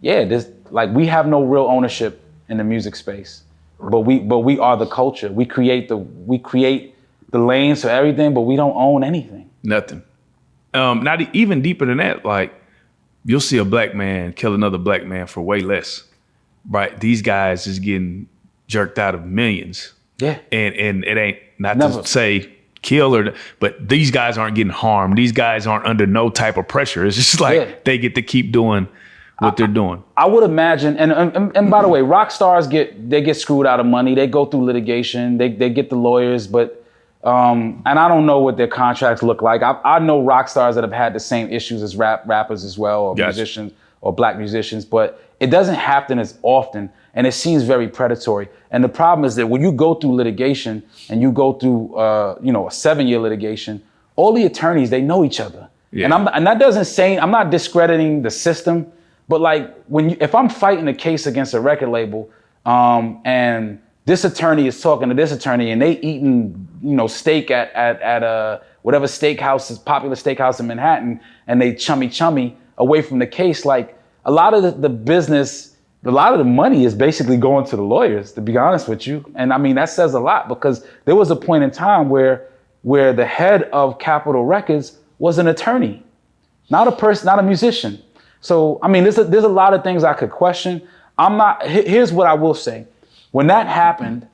we have no real ownership in the music space, but we are the culture. We create the lanes for everything, but we don't own anything. Nothing. Not even deeper than that. Like, you'll see a black man kill another black man for way less, right? These guys is getting jerked out of millions. Yeah. And it ain't not never to say kill but these guys aren't getting harmed. These guys aren't under no type of pressure. It's just like they get to keep doing what they're doing. I would imagine, and by the way, rock stars get screwed out of money. They go through litigation. They get the lawyers, but. And I don't know what their contracts look like. I know rock stars that have had the same issues as rappers as well, or musicians, or black musicians, but it doesn't happen as often, and it seems very predatory. And the problem is that when you go through litigation, and you go through, a 7-year litigation, all the attorneys, they know each other. Yeah. And that doesn't say, I'm not discrediting the system, but like if I'm fighting a case against a record label, and this attorney is talking to this attorney, and they eating, steak at whatever steakhouse is popular steakhouse in Manhattan, and they chummy away from the case. Like, a lot of the business, a lot of the money is basically going to the lawyers, to be honest with you. And I mean, that says a lot, because there was a point in time where the head of Capitol Records was an attorney, not a musician. So, I mean, there's a lot of things I could question. Here's what I will say. When that happened,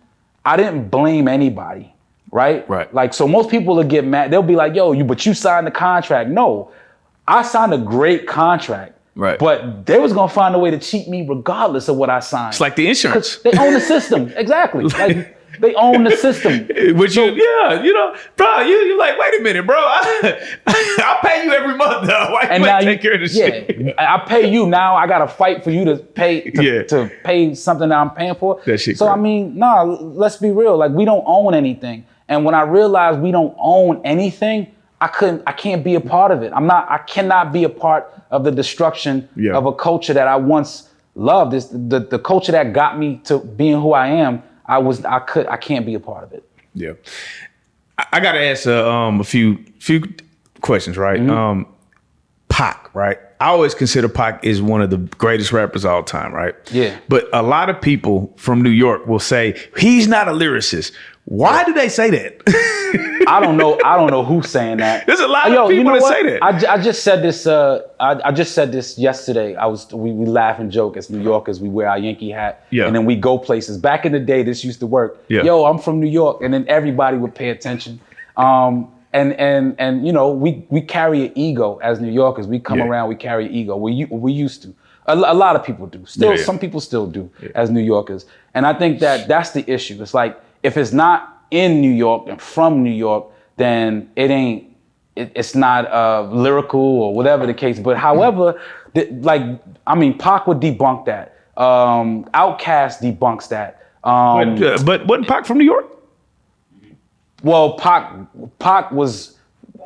I didn't blame anybody, right? Right. Like, so most people will get mad. They'll be like, yo, but you signed the contract. No, I signed a great contract Right. But they was gonna find a way to cheat me regardless of what I signed. It's like the insurance. They own the system. Exactly. Like they own the system. Which bro, you like, wait a minute, bro. I'll pay you every month though. Why you ain't take care of this shit? I pay you now. I gotta fight for you to pay to pay something that I'm paying for. That shit so crazy. I mean, let's be real. Like we don't own anything. And when I realized we don't own anything, I can't be a part of it. I cannot be a part of the destruction of a culture that I once loved. It's the culture that got me to being who I am. I can't be a part of it. Yeah. I gotta ask a few questions, right? Mm-hmm. Pac, right? I always consider Pac is one of the greatest rappers of all time, right? Yeah. But a lot of people from New York will say he's not a lyricist. Why do they say that? I don't know who's saying that. There's a lot of people that say that. I just said this. I just said this yesterday. We laugh and joke as New Yorkers. We wear our Yankee hat, and then we go places. Back in the day, this used to work. Yeah. Yo, I'm from New York, and then everybody would pay attention. And we carry an ego as New Yorkers. We come around, we carry an ego. We used to. A lot of people do. Still, some people still do as New Yorkers. And I think that's the issue. It's like if it's not in New York and from New York, then it's not lyrical or whatever the case. But however, Pac would debunk that. Outkast debunks that. But wasn't Pac from New York? Well, Pac was.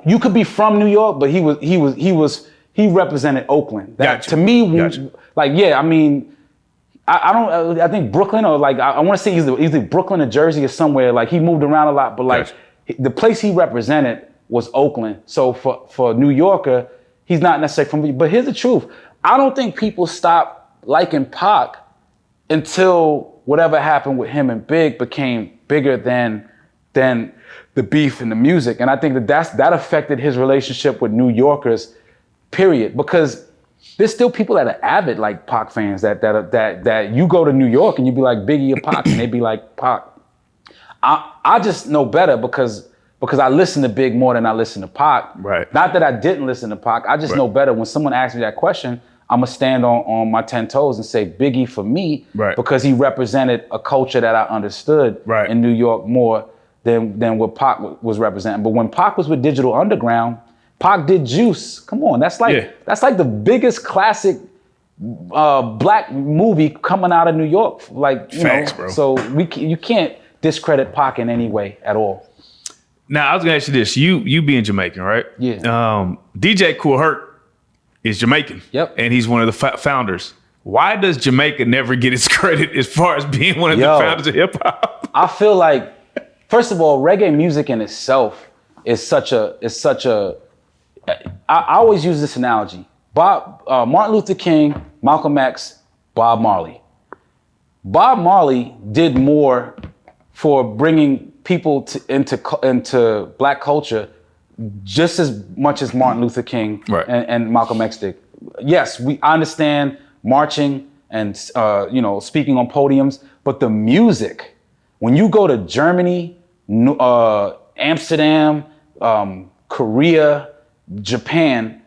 You could be from New York, but he represented Oakland. That Gotcha. to me, Gotcha. I think Brooklyn or I want to say either Brooklyn or Jersey or somewhere. Like he moved around a lot, but Gotcha. the place he represented was Oakland. So for a New Yorker, he's not necessarily from. But here's the truth: I don't think people stop liking Pac until whatever happened with him and Big became bigger than the beef and the music. And I think that affected his relationship with New Yorkers, period. Because there's still people that are avid like Pac fans that you go to New York and you be like Biggie or Pac and they be like Pac. I just know better because I listen to Big more than I listen to Pac. Right. Not that I didn't listen to Pac. I just know better. When someone asks me that question, I'm gonna stand on my 10 toes and say Biggie for me, because he represented a culture that I understood in New York more than what Pac was representing. But when Pac was with Digital Underground, Pac did Juice. Come on, that's like the biggest classic black movie coming out of New York. Facts, bro. So you can't discredit Pac in any way at all. Now I was gonna ask you this: you being Jamaican, right? Yeah. DJ Kool Herc is Jamaican. Yep. And he's one of the founders. Why does Jamaica never get its credit as far as being one of the founders of hip hop? I feel like, first of all, reggae music in itself is such a. I always use this analogy: Martin Luther King, Malcolm X, Bob Marley. Bob Marley did more for bringing people into black culture just as much as Martin Luther King and Malcolm X did. Yes, I understand marching and speaking on podiums, but the music, when you go to Germany, Amsterdam, Korea, Japan,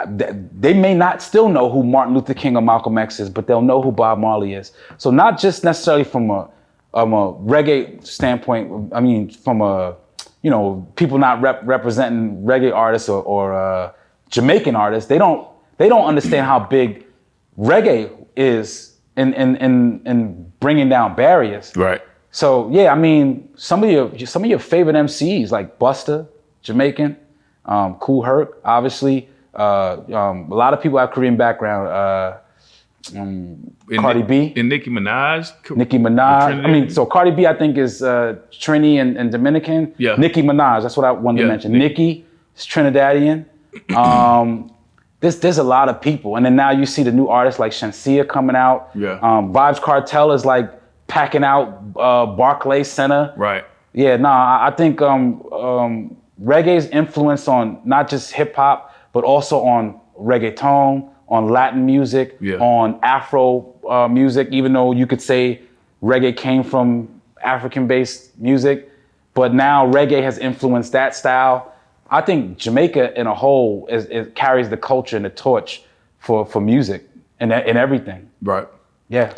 they may not still know who Martin Luther King or Malcolm X is, but they'll know who Bob Marley is. So not just necessarily from a reggae standpoint, I mean, from people not representing reggae artists or Jamaican artists, they don't understand how big reggae is in bringing down barriers. Right. So yeah, I mean, some of your favorite MCs like Busta, Jamaican, Kool Herc, obviously. A lot of people have Korean background. Cardi B and Nicki Minaj. I mean, so Cardi B, I think is Trini and Dominican. Yeah. Nicki Minaj, that's what I wanted to mention. Nicki is Trinidadian. There's a lot of people, and then now you see the new artists like Shenseea coming out. Yeah. Vibes Cartel is like packing out Barclays Center. Right. Yeah. I think reggae's influence on not just hip hop, but also on reggaeton, on Latin music, on Afro music, even though you could say reggae came from African-based music, but now reggae has influenced that style. I think Jamaica in a whole it carries the culture and the torch for music and everything. Right. Yeah.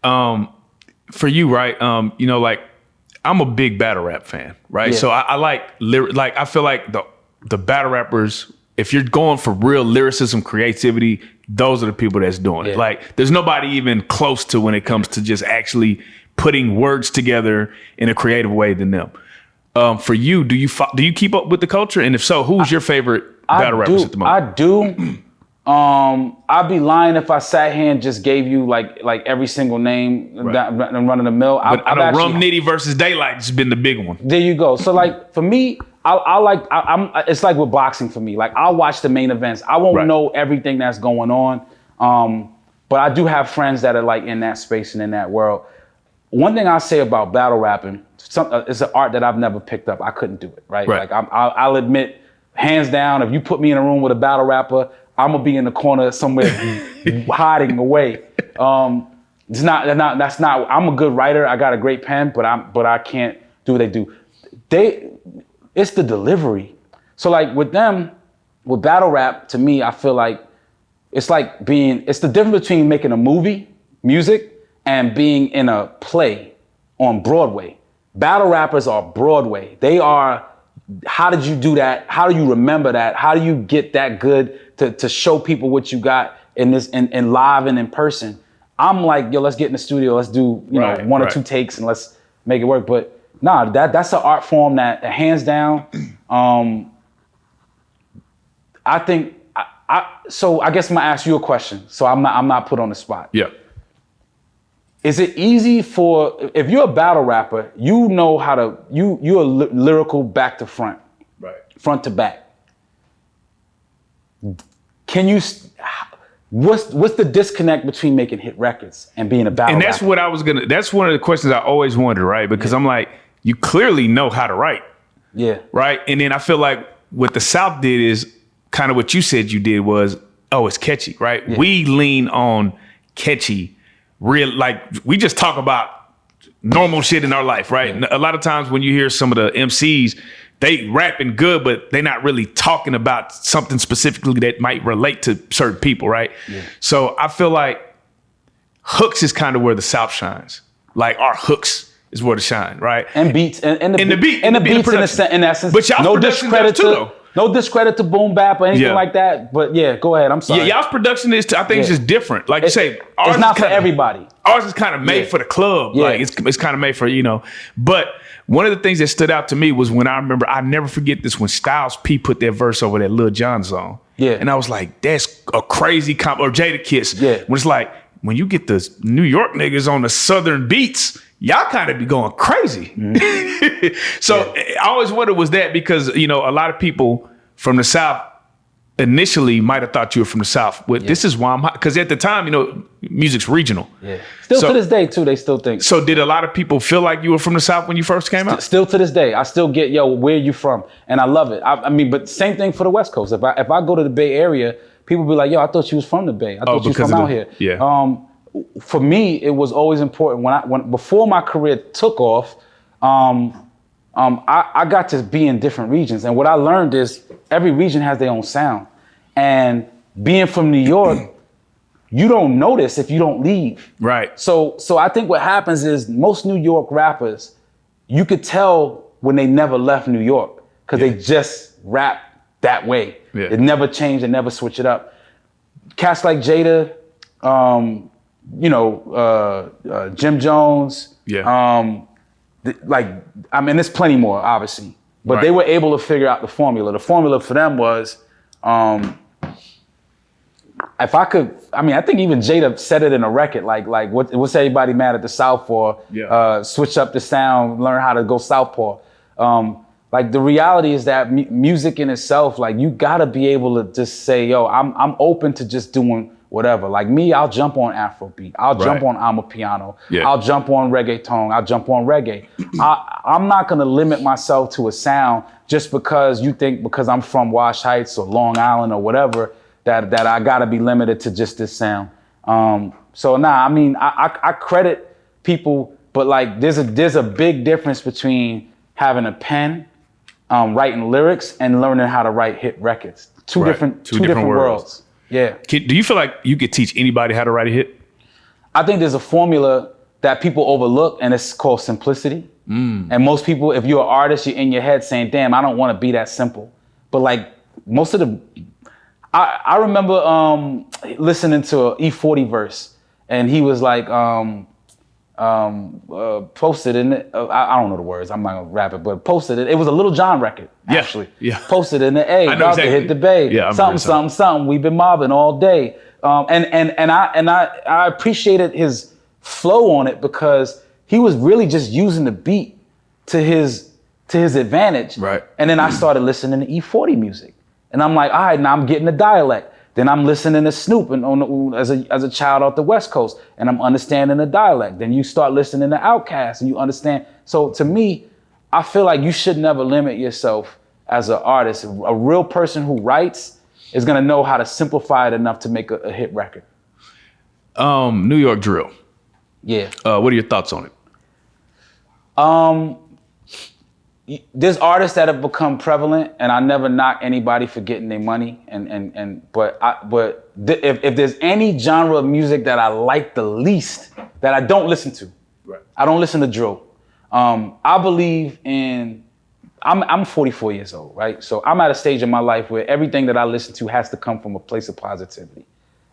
For you, right? You know, like I'm a big battle rap fan, right? Yeah. So I like I feel like the battle rappers, if you're going for real lyricism, creativity, those are the people that's doing it. Like there's nobody even close to when it comes to just actually putting words together in a creative way than them. For you, do you keep up with the culture? And if so, who's your favorite battle rappers at the moment? I do. I'd be lying if I sat here and just gave you like every single name and run of the mill. But I know Rum Nitty versus Daylight has been the big one. There you go. So like for me, I'm it's like with boxing for me. Like I'll watch the main events. I won't know everything that's going on. But I do have friends that are like in that space and in that world. One thing I say about battle rapping, it's an art that I've never picked up. I couldn't do it, right? Like I'll admit, hands down, if you put me in a room with a battle rapper, I'm gonna be in the corner somewhere hiding away. That's not. I'm a good writer. I got a great pen, but I can't do what they do. It's the delivery. So like with them, with battle rap, to me, I feel like it's the difference between making a movie, music, and being in a play on Broadway. Battle rappers are Broadway. They are, how did you do that? How do you remember that? How do you get that good to show people what you got in live and in person? I'm like, yo, let's get in the studio. Let's do, one or two takes and let's make it work. But nah, that's an art form that hands down, I think, so I guess I'm gonna ask you a question. So I'm not put on the spot. Yeah. Is it easy if you're a battle rapper, you know how to, you're lyrical back to front, front to back. Can you, what's the disconnect between making hit records and being a battle rapper? And that's one of the questions I always wondered, right? Because I'm like, you clearly know how to write. Yeah. Right? And then I feel like what the South did is kind of what you said you did was, it's catchy, right? Yeah. We lean on catchy. Real, like we just talk about normal shit in our life, right? Yeah. A lot of times when you hear some of the MCs, they rapping good, but they're not really talking about something specifically that might relate to certain people, right? Yeah. So I feel like hooks is kind of where the South shines. Like our hooks is where to shine, right? And beats and the beats in that sense. But y'all no discredit too, though. No discredit to boom bap or anything like that. But yeah, go ahead. I'm sorry. Yeah, y'all's production is, I think, it's just different. Like you say, ours it's not for everybody. Ours is kind of made for the club. Yeah. Like it's kind of made for, But one of the things that stood out to me was when I never forget this, when Styles P put that verse over that Lil Jon song. Yeah. And I was like, that's a crazy or Jada Kiss. Yeah. When it's like, when you get the New York niggas on the Southern beats, y'all kind of be going crazy. Mm-hmm. So I always wondered, was that because, a lot of people from the South initially might have thought you were from the South. But this is why I'm hot. Because at the time, music's regional. Yeah. Still to this day, too, they still think. So did a lot of people feel like you were from the South when you first came out? Still to this day. I still get, where you from? And I love it. I mean, but same thing for the West Coast. If I go to the Bay Area, people be like, I thought you was from the Bay. I thought you was from out here. Yeah. For me, it was always important before my career took off. I got to be in different regions, and what I learned is every region has their own sound. And being from New York, you don't notice if you don't leave. Right. So I think what happens is most New York rappers, you could tell when they never left New York because they just rap that way. Yeah. It never changed, it never switch it up. Cats like Jada. Jim Jones, there's plenty more, obviously, but they were able to figure out the formula. The formula for them was, if I could, I think even Jada said it in a record, like what's everybody mad at the South for? Switch up the sound, learn how to go southpaw. The reality is that music in itself, you gotta be able to just say, I'm open to just doing whatever. Like me, I'll jump on Afrobeat. I'll jump on Amapiano. Yeah. I'll jump on reggaeton. I'll jump on reggae. I'm not gonna limit myself to a sound just because you think because I'm from Wash Heights or Long Island or whatever that I gotta be limited to just this sound. I credit people, but there's a big difference between having a pen, writing lyrics, and learning how to write hit records. Two different worlds. Yeah. Do you feel like you could teach anybody how to write a hit? I think there's a formula that people overlook, and it's called simplicity. And most people, if you're an artist, you're in your head saying, damn, I don't want to be that simple. But like most of the, I remember listening to an E40 verse, and he was like, posted in it. I don't know the words. I'm not gonna rap it, but posted it. It was a Little John record, actually. Yeah. Posted in the A, about to hit the bay. Yeah, something. We've been mobbing all day. And I appreciated his flow on it because he was really just using the beat to his advantage. Right. And then I started listening to E40 music, and I'm like, all right, now I'm getting the dialect. Then I'm listening to Snoop as a child off the West Coast, and I'm understanding the dialect. Then you start listening to Outkast, and you understand. So to me, I feel like you should never limit yourself as an artist. A real person who writes is gonna know how to simplify it enough to make a hit record. New York drill. Yeah. What are your thoughts on it? There's artists that have become prevalent, and I never knock anybody for getting their money. But if there's any genre of music that I like the least, that I don't listen to, Right. I don't listen to drill. I believe in. I'm 44 years old, right? So I'm at a stage in my life where everything that I listen to has to come from a place of positivity,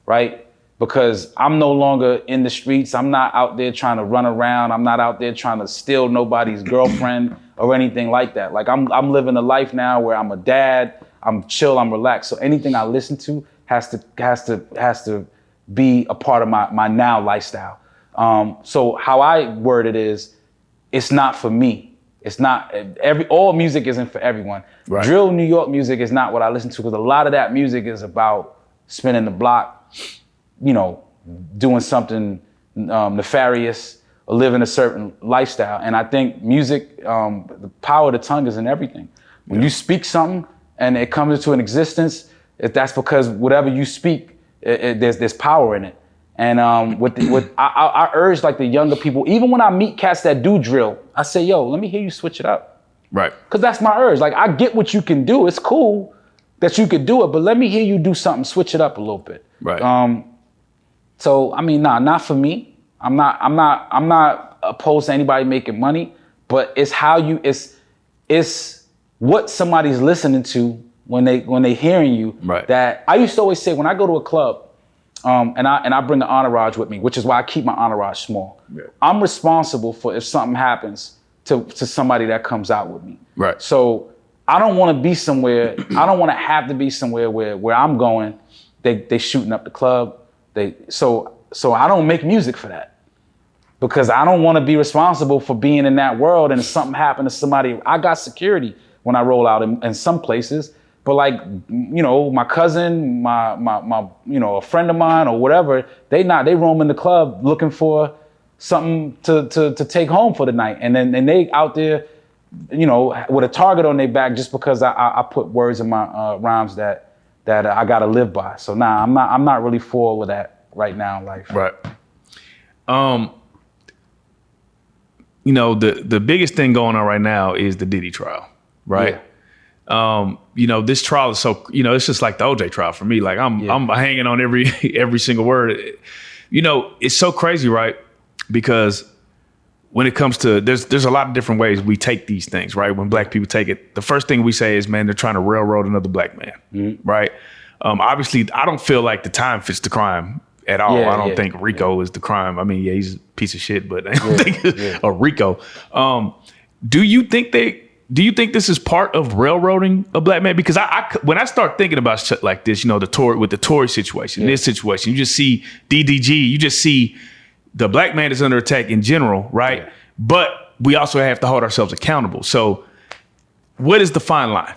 right? Because I'm no longer in the streets. I'm not out there trying to run around. I'm not out there trying to steal nobody's girlfriend or anything like that. Like I'm living a life now where I'm a dad. I'm chill. I'm relaxed. So anything I listen to has to be a part of my now lifestyle. So how I word it is, it's not for me. It's not all music isn't for everyone. Right. Drill New York music is not what I listen to, because a lot of that music is about spinning the block, doing something nefarious or living a certain lifestyle. And I think music, the power of the tongue is in everything. When you speak something and it comes into an existence, that's because whatever you speak, there's power in it. And I urge like the younger people, even when I meet cats that do drill, I say, yo, let me hear you switch it up. Right. Because that's my urge. Like, I get what you can do. It's cool that you could do it, but let me hear you do something, switch it up a little bit. Right. So I mean, not for me. I'm not opposed to anybody making money, but it's it's what somebody's listening to when they hearing you. Right. That I used to always say when I go to a club, and I bring an entourage with me, which is why I keep my entourage small. Yeah. I'm responsible for if something happens to somebody that comes out with me. Right. So I don't want to be somewhere. I don't want to have to be somewhere where I'm going. They shooting up the club. So I don't make music for that, because I don't want to be responsible for being in that world and if something happened to somebody. I got security when I roll out in some places. But like, my cousin, my a friend of mine or whatever, they roam in the club looking for something to take home for the night. And then they out there, with a target on their back just because I put words in my rhymes that I gotta live by. So I'm not really for with that right now in life. Right. The biggest thing going on right now is the Diddy trial, right? Yeah. This trial is so, it's just like the OJ trial for me. Like I'm hanging on every single word. It's so crazy, right? Because when it comes to, there's a lot of different ways we take these things, right? When black people take it, the first thing we say is, man, they're trying to railroad another black man, right? Obviously, I don't feel like the time fits the crime at all. I don't think Rico is the crime. I mean, he's a piece of shit, but I don't think a Rico. Do you think this is part of railroading a black man? Because when I start thinking about shit like this, the Tory situation, this situation, you just see DDG, you just see the black man is under attack in general, right? Yeah. But we also have to hold ourselves accountable. So what is the fine line?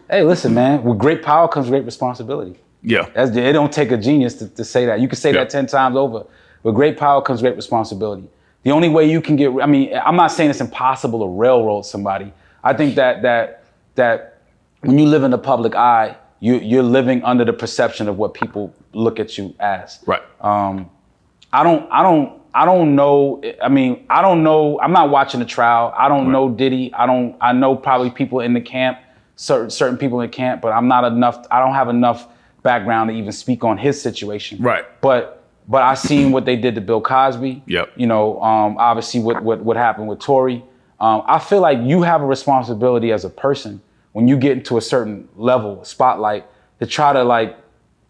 Hey, listen, man, with great power comes great responsibility. Yeah. It don't take a genius to say that. You can say that 10 times over. With great power comes great responsibility. The only way you can I'm not saying it's impossible to railroad somebody. I think that when you live in the public eye, you're living under the perception of what people look at you as. Right. I don't know. I don't know. I'm not watching the trial. I don't know Diddy. I know probably people in the camp, certain people in the camp, but I don't have enough background to even speak on his situation. Right. But I seen what they did to Bill Cosby. Yep. You know, obviously what happened with Tory. I feel like you have a responsibility as a person when you get into a certain level, spotlight, to try to like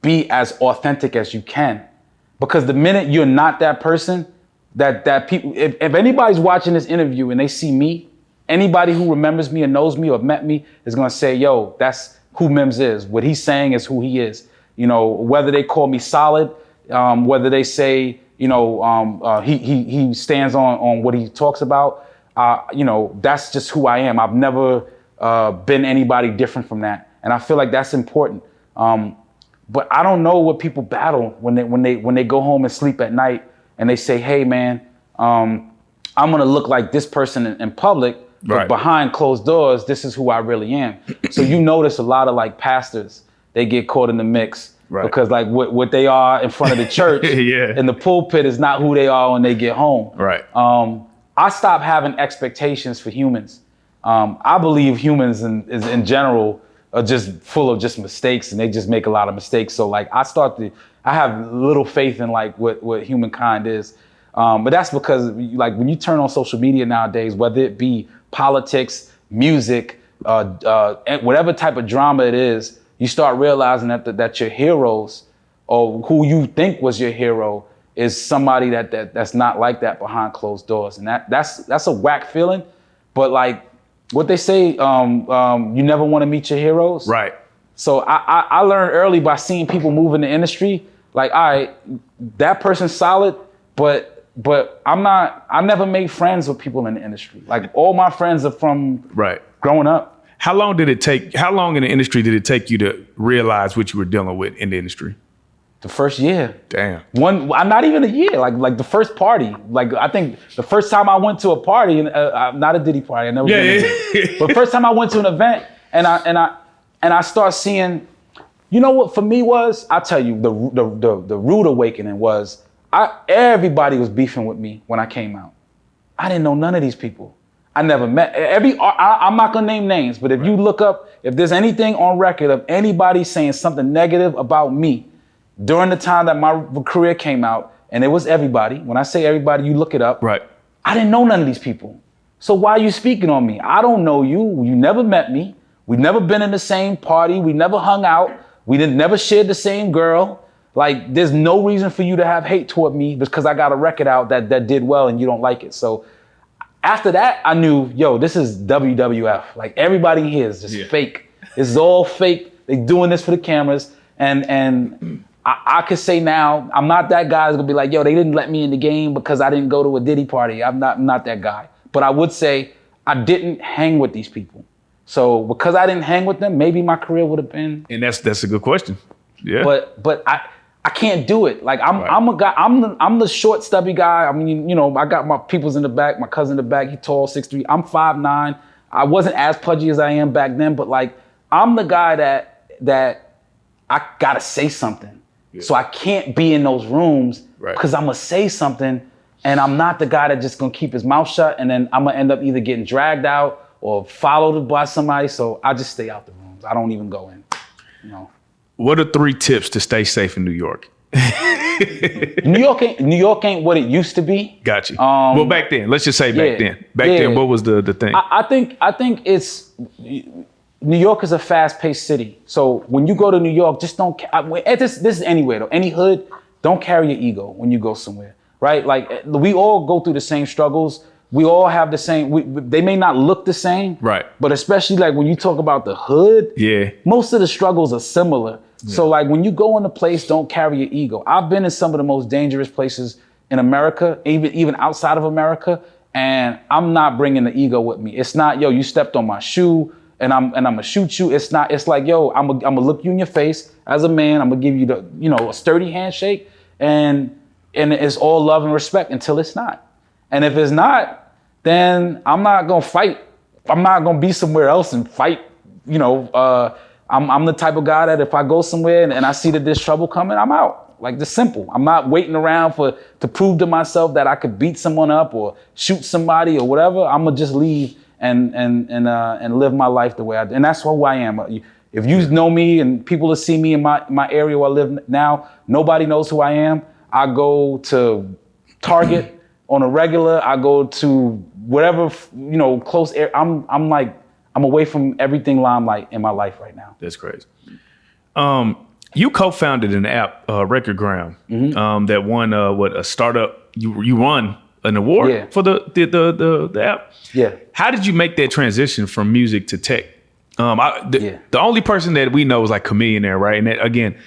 be as authentic as you can. Because the minute you're not that person, that people, if anybody's watching this interview and they see me, anybody who remembers me or knows me or met me is gonna say, yo, that's who Mims is. What he's saying is who he is. You know, whether they call me solid, whether they say, you know, he stands on what he talks about, you know, that's just who I am. I've never been anybody different from that. And I feel like that's important. But I don't know what people battle when they go home and sleep at night and they say, hey man, I'm gonna look like this person in public, but behind closed doors, this is who I really am. So you notice a lot of like pastors, they get caught in the mix because like what they are in front of the church in the pulpit is not who they are when they get home. Right. I stopped having expectations for humans. I believe humans in general are just full of just mistakes and they just make a lot of mistakes. So like I have little faith in like what humankind is. But that's because like when you turn on social media nowadays, whether it be politics, music, whatever type of drama it is, you start realizing that your heroes or who you think was your hero is somebody that's not like that behind closed doors. And that's a whack feeling. But like what they say, you never want to meet your heroes. Right. So I learned early by seeing people move in the industry, like, all right, that person's solid, but I never made friends with people in the industry. Like all my friends are from growing up. How long in the industry did it take you to realize what you were dealing with in the industry? The first year. Damn. Not even a year, like the first party. Like I think the first time I went to a party, not a Diddy party, I never been to, but first time I went to an event and I start seeing, you know what for me was, I'll tell you, the rude awakening was, everybody was beefing with me when I came out. I didn't know none of these people. I never met I'm not gonna name names, but if you look up, if there's anything on record of anybody saying something negative about me during the time that my career came out, and it was everybody. When I say everybody, you look it up. Right. I didn't know none of these people. So why are you speaking on me? I don't know you. You never met me. We've never been in the same party. We never hung out. We never shared the same girl. Like, there's no reason for you to have hate toward me because I got a record out that did well and you don't like it. So after that, I knew, yo, this is WWF. Like, everybody here is just fake. This is all fake. They doing this for the cameras. And I could say now, I'm not that guy that's gonna be like, yo, they didn't let me in the game because I didn't go to a Diddy party. I'm not that guy. But I would say I didn't hang with these people. So because I didn't hang with them, maybe my career would have been. And that's a good question. Yeah. But I can't do it. Like I'm a guy. I'm the short, stubby guy. I mean, you know, I got my peoples in the back. My cousin in the back. He tall, 6'3". I'm 5'9". I wasn't as pudgy as I am back then, but like I'm the guy that I gotta say something. Yeah. So I can't be in those rooms because I'm gonna say something, and I'm not the guy that just gonna keep his mouth shut, and then I'm gonna end up either getting dragged out or followed by somebody. So I just stay out the rooms. I don't even go in. You know. What are 3 tips to stay safe in New York? New York ain't what it used to be. Got you. Well, back then, let's just say back then. Back then, what was the thing? I think it's New York is a fast-paced city. So when you go to New York, just don't. This is anywhere though. Any hood, don't carry your ego when you go somewhere, right? Like we all go through the same struggles. We all have the same. They may not look the same, right? But especially like when you talk about the hood, most of the struggles are similar. Yeah. So like when you go in a place, don't carry your ego. I've been in some of the most dangerous places in America, even outside of America, and I'm not bringing the ego with me. It's not, yo, you stepped on my shoe and I'm gonna shoot you. It's not. It's like, yo, I'm gonna look you in your face as a man. I'm gonna give you a sturdy handshake, and it's all love and respect until it's not. And if it's not, then I'm not gonna fight. I'm not gonna be somewhere else and fight. I'm the type of guy that if I go somewhere and I see that there's trouble coming, I'm out. Like, just simple. I'm not waiting around to prove to myself that I could beat someone up or shoot somebody or whatever. I'm gonna just leave and live my life the way I do. And that's who I am. If you know me and people that see me in my area where I live now, nobody knows who I am. I go to Target on a regular. I go to whatever, close air. I'm away from everything Limelight in my life right now. That's crazy. You co-founded an app, Recordgram, that won a startup. You won an award for the app. Yeah. How did you make that transition from music to tech? The only person that we know is like Chameleon there, right? And that, again,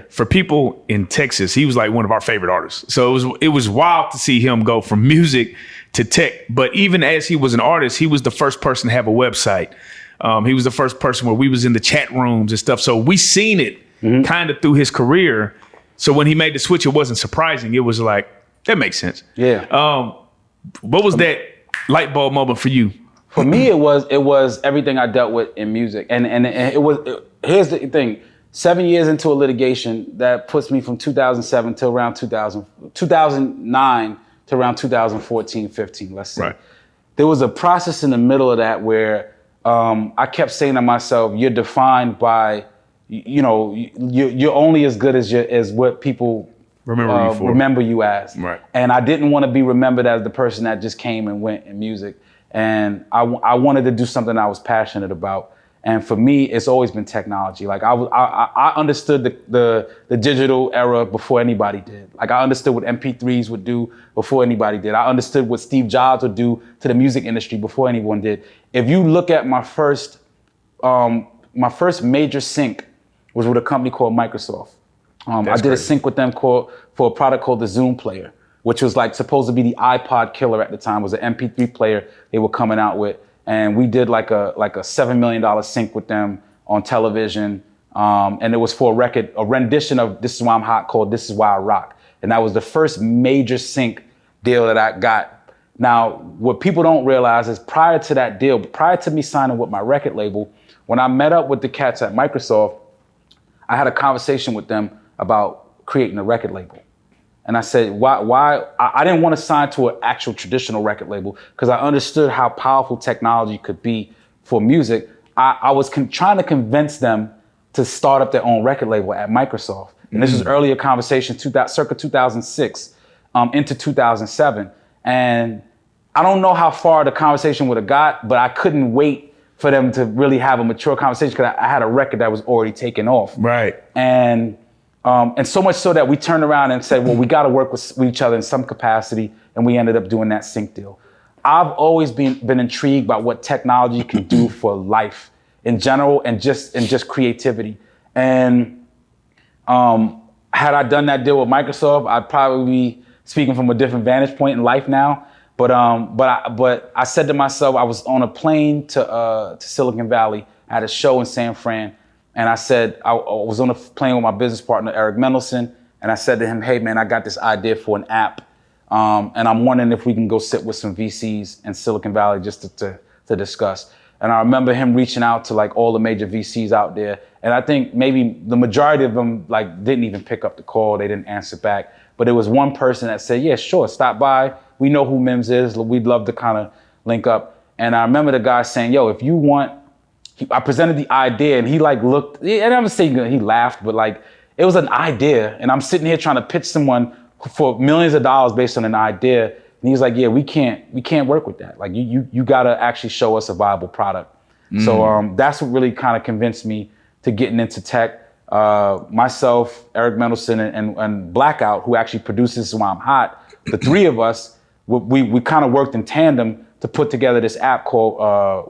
for people in Texas, he was like one of our favorite artists. So it was wild to see him go from music to tech. But even as he was an artist, he was the first person to have a website. He was the first person where we was in the chat rooms and stuff. So we seen it kind of through his career. So when he made the switch, it wasn't surprising. It was like, that makes sense. Yeah. What was that light bulb moment for you? For me, it was everything I dealt with in music, and here's the thing: 7 years into a litigation that puts me from 2007 to around 2009 to around 2014, 15. Let's say there was a process in the middle of that where I kept saying to myself, "You're defined by, you're only as good as what people remember you as." Right. And I didn't want to be remembered as the person that just came and went in music. And I wanted to do something I was passionate about. And for me, it's always been technology. Like I understood the digital era before anybody did. Like I understood what MP3s would do before anybody did. I understood what Steve Jobs would do to the music industry before anyone did. If you look at my first major sync was with a company called Microsoft. I did a sync with them for a product called the Zoom Player, which was like supposed to be the iPod killer at the time. It was an MP3 player they were coming out with. And we did like a $7 million sync with them on television. And it was for a rendition of This Is Why I'm Hot called This Is Why I Rock. And that was the first major sync deal that I got. Now, what people don't realize is prior to that deal, prior to me signing with my record label, when I met up with the cats at Microsoft, I had a conversation with them about creating a record label. And I said, why? I didn't want to sign to an actual traditional record label because I understood how powerful technology could be for music. I was trying to convince them to start up their own record label at Microsoft. And this was earlier conversation, circa 2006 into 2007. And I don't know how far the conversation would have got, but I couldn't wait for them to really have a mature conversation because I had a record that was already taken off. Right. And so much so that we turned around and said, well, we got to work with each other in some capacity. And we ended up doing that sync deal. I've always been intrigued by what technology can do for life in general and just creativity. And had I done that deal with Microsoft, I'd probably be speaking from a different vantage point in life now. But I said to myself, I was on a plane to Silicon Valley. I had a show in San Fran. And I said, I was on a plane with my business partner, Eric Mendelson. And I said to him, hey, man, I got this idea for an app. And I'm wondering if we can go sit with some VCs in Silicon Valley just to discuss. And I remember him reaching out to like all the major VCs out there. And I think maybe the majority of them like didn't even pick up the call. They didn't answer back. But there was one person that said, yeah, sure, stop by. We know who Mims is. We'd love to kind of link up. And I remember the guy saying, yo, if you want, I presented the idea and he like looked, and I'm saying he laughed, but like it was an idea. And I'm sitting here trying to pitch someone for millions of dollars based on an idea. And he's like, yeah, we can't work with that. Like you gotta actually show us a viable product. So that's what really kind of convinced me to getting into tech. Myself, Eric Mendelson and Blackout, who actually produces Why I'm Hot, the three of us, we kind of worked in tandem to put together this app called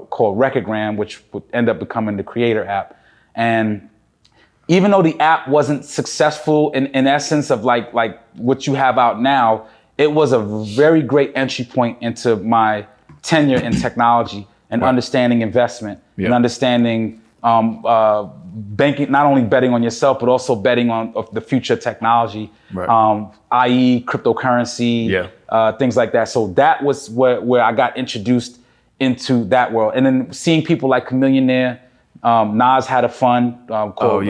Recordgram, which would end up becoming the Creator app. And even though the app wasn't successful in essence of like what you have out now, it was a very great entry point into my tenure in technology and understanding investment and understanding banking, not only betting on yourself, but also betting on the future technology, i.e. cryptocurrency, things like that. So that was where I got introduced into that world. And then seeing people like Chameleon there, Nas had a fund called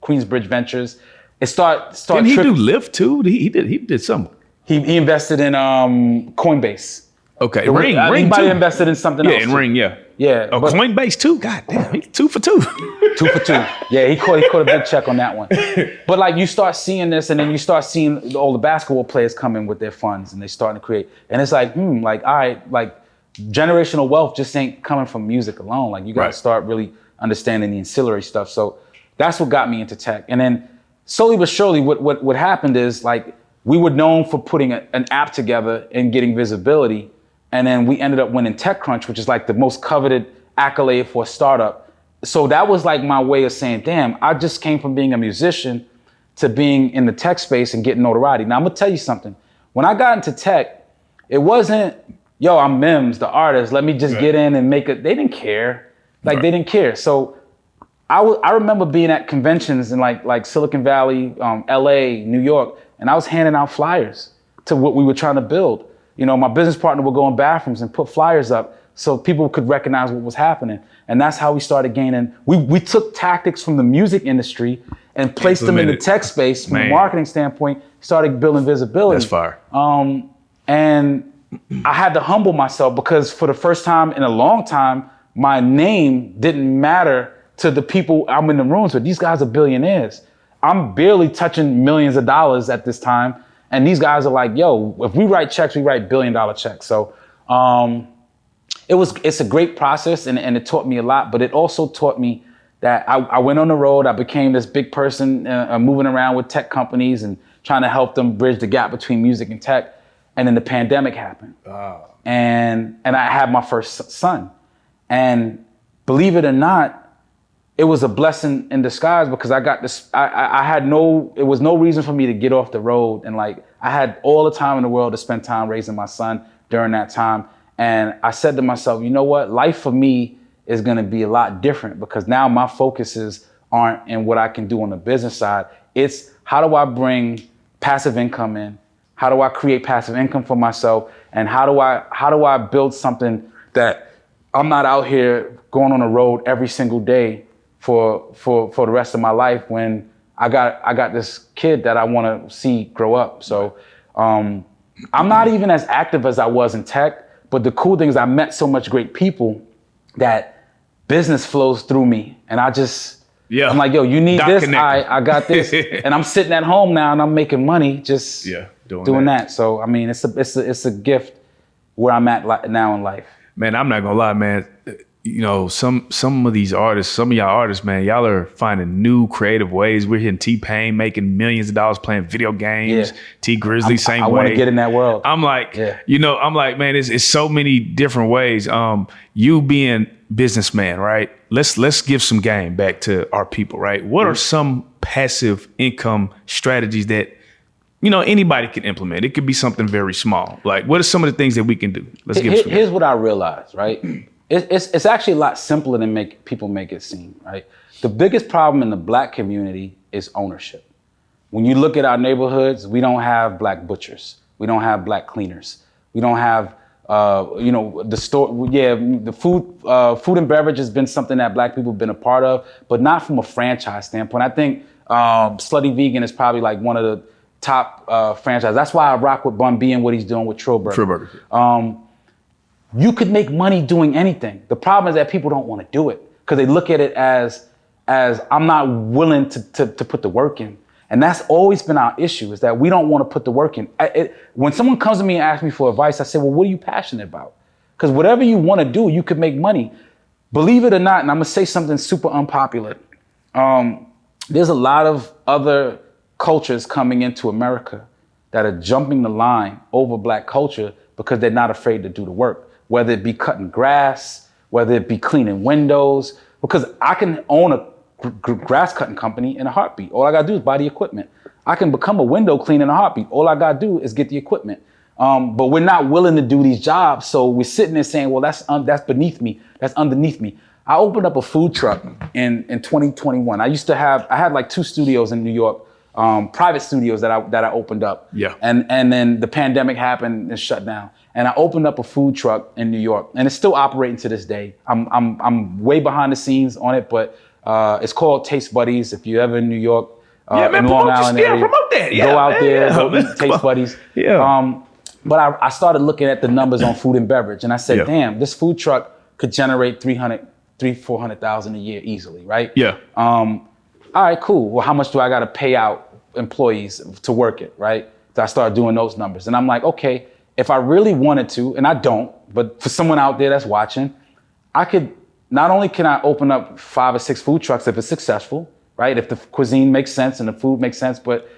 Queensbridge Ventures. It Didn't he do Lyft too? He did something. He invested in Coinbase. Okay, Ring Ring too. too. Invested in something else. Yeah, in Ring, yeah. Yeah. Oh, Coinbase too. God damn, he's 2 for 2. 2 for 2. Yeah, he caught a big check on that one. But like you start seeing this, and then you start seeing all the basketball players come in with their funds, and they starting to create. And it's like, like all right, like generational wealth just ain't coming from music alone. Like you got to start really understanding the ancillary stuff. So that's what got me into tech. And then slowly but surely, what happened is like we were known for putting an app together and getting visibility. And then we ended up winning TechCrunch, which is like the most coveted accolade for a startup. So that was like my way of saying, damn, I just came from being a musician to being in the tech space and getting notoriety. Now I'm gonna tell you something. When I got into tech, it wasn't, yo, I'm Mims, the artist. Let me just get in and make it. They didn't care. Like they didn't care. So I remember being at conventions in like Silicon Valley, LA, New York, and I was handing out flyers to what we were trying to build. You know, my business partner would go in bathrooms and put flyers up so people could recognize what was happening. And that's how we started gaining. We took tactics from the music industry and placed them in the tech space from a marketing standpoint, started building visibility. That's fire. And I had to humble myself because for the first time in a long time, my name didn't matter to the people I'm in the rooms with. These guys are billionaires. I'm barely touching millions of dollars at this time. And these guys are like, yo, if we write checks, we write $1 billion checks. So it's a great process and it taught me a lot, but it also taught me that I went on the road. I became this big person moving around with tech companies and trying to help them bridge the gap between music and tech. And then the pandemic happened. And I had my first son. And believe it or not, it was a blessing in disguise because I got this, it was no reason for me to get off the road. And like, I had all the time in the world to spend time raising my son during that time. And I said to myself, you know what? Life for me is going to be a lot different because now my focuses aren't in what I can do on the business side. It's how do I bring passive income in? How do I create passive income for myself? And how do I build something that I'm not out here going on the road every single day for the rest of my life when I got this kid that I want to see grow up. So I'm not even as active as I was in tech, but the cool thing is I met so much great people that business flows through me. And I'm like, yo, you need this, I got this. And I'm sitting at home now and I'm making money just doing that. So, I mean, it's a gift where I'm at now in life. Man, I'm not gonna lie, man. You know, some of these artists, some of y'all artists, man, y'all are finding new creative ways. We're hitting T-Pain making millions of dollars playing video games. Yeah. T Grizzly, same way. I want to get in that world. I'm like, man, it's so many different ways. You being businessman, right? Let's give some game back to our people, right? What are some passive income strategies that, you know, anybody can implement? It could be something very small. Like, what are some of the things that we can do? Let's give some. Here's what I realized, right? It's actually a lot simpler than people make it seem, right? The biggest problem in the Black community is ownership. When you look at our neighborhoods, we don't have Black butchers. We don't have Black cleaners. We don't have, the store. Yeah, the food and beverage has been something that Black people have been a part of, but not from a franchise standpoint. I think Slutty Vegan is probably like one of the top franchises. That's why I rock with Bun B and what he's doing with Trillburger. You could make money doing anything. The problem is that people don't want to do it because they look at it as I'm not willing to put the work in. And that's always been our issue, is that we don't want to put the work in. When someone comes to me and asks me for advice, I say, well, what are you passionate about? Because whatever you want to do, you could make money. Believe it or not, and I'm going to say something super unpopular. There's a lot of other cultures coming into America that are jumping the line over Black culture because they're not afraid to do the work. Whether it be cutting grass, whether it be cleaning windows, because I can own a grass cutting company in a heartbeat. All I gotta do is buy the equipment. I can become a window cleaner in a heartbeat. All I gotta do is get the equipment. But we're not willing to do these jobs. So we're sitting there saying, well, that's beneath me. That's underneath me. I opened up a food truck in 2021. I had like 2 studios in New York, private studios that I opened up. Yeah. And then the pandemic happened and shut down. And I opened up a food truck in New York, and it's still operating to this day. I'm way behind the scenes on it, but it's called Taste Buddies. If you're ever in New York, in Long Island area, promote that. Go out there, go eat Taste Buddies. Yeah. But I started looking at the numbers on food and beverage, and I said, damn, this food truck could generate 400,000 a year easily, right? Yeah. All right, cool. Well, how much do I got to pay out employees to work it, right? So I started doing those numbers. And I'm like, okay, if I really wanted to, and I don't, but for someone out there that's watching, I could, not only can I open up 5 or 6 food trucks if it's successful, right? If the cuisine makes sense and the food makes sense, but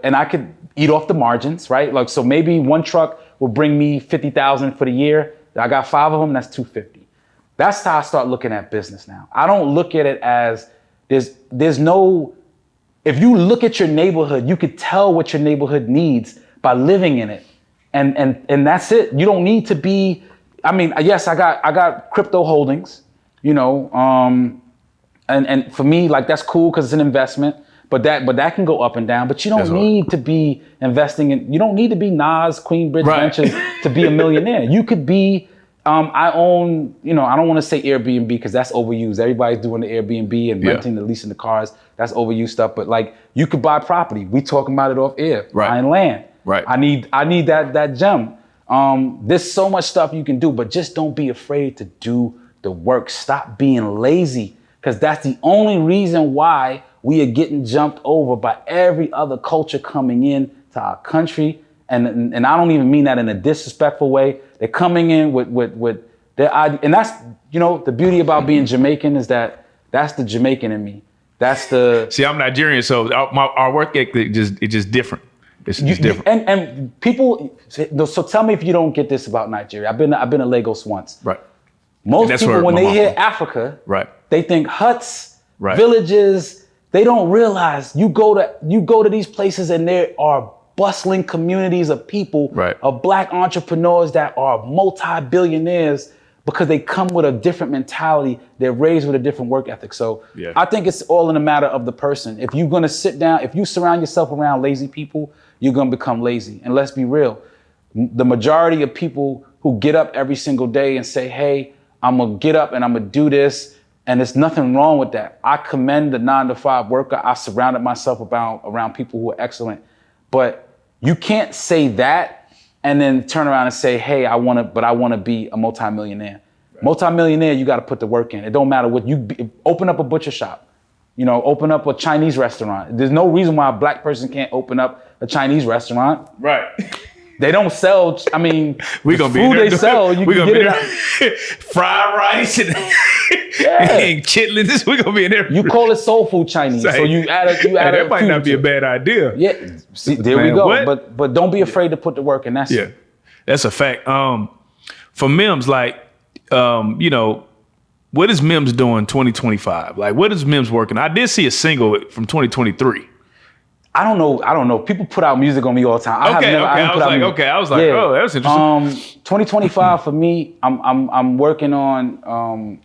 and I could eat off the margins, right? Like, so maybe one truck will bring me 50,000 for the year. I got 5 of them, that's 250. That's how I start looking at business now. I don't look at it as there's no, if you look at your neighborhood, you could tell what your neighborhood needs by living in it. And that's it. You don't need to be, I mean, yes, I got crypto holdings, you know, and for me, like, that's cool because it's an investment, but that can go up and down. But you don't need to be investing in, you don't need to be Nas, Queenbridge Ventures to be a millionaire. You could be, I own, you know, I don't want to say Airbnb because that's overused. Everybody's doing the Airbnb and renting and leasing the cars. That's overused stuff. But like, you could buy property. We talking about it off air, buying land. Right. I need that gem. There's so much stuff you can do, but just don't be afraid to do the work. Stop being lazy, because that's the only reason why we are getting jumped over by every other culture coming in to our country. And I don't even mean that in a disrespectful way. They're coming in with their idea. And that's, you know, the beauty about being Jamaican is that that's the Jamaican in me. That's the... See, I'm Nigerian, so our work ethic it's just different. It's just different. And people, so tell me if you don't get this about Nigeria. I've been to Lagos once. Right. Most people, when they hear Africa, they think huts, villages. They don't realize you go to these places and there are bustling communities of people, of Black entrepreneurs that are multi-billionaires because they come with a different mentality. They're raised with a different work ethic. So I think it's all in a matter of the person. If you're gonna sit down, if you surround yourself around lazy people, you're gonna become lazy. And let's be real, the majority of people who get up every single day and say, hey, I'm gonna get up and I'm gonna do this, and there's nothing wrong with that. I commend the 9-to-5 worker. I surrounded myself around people who are excellent. But you can't say that and then turn around and say, hey, I wanna be a multimillionaire. Multimillionaire, you gotta put the work in. It don't matter what open up a butcher shop, you know, open up a Chinese restaurant. There's no reason why a Black person can't open up a Chinese restaurant. Right. They don't sell, I mean, we gonna the food be they sell, you can get it out. Fried rice and chitlins, we gonna be in there. You call it soul food Chinese, so you add a that might not be a bad idea. Yeah, see, there we go. But don't be afraid to put the work in. That's it. That's a fact. For Mims, like, you know, what is Mims doing 2025? Like, what is Mims working? I did see a single from 2023. I don't know. People put out music on me all the time. I was like, oh, that's interesting. 2025 for me, I'm working on.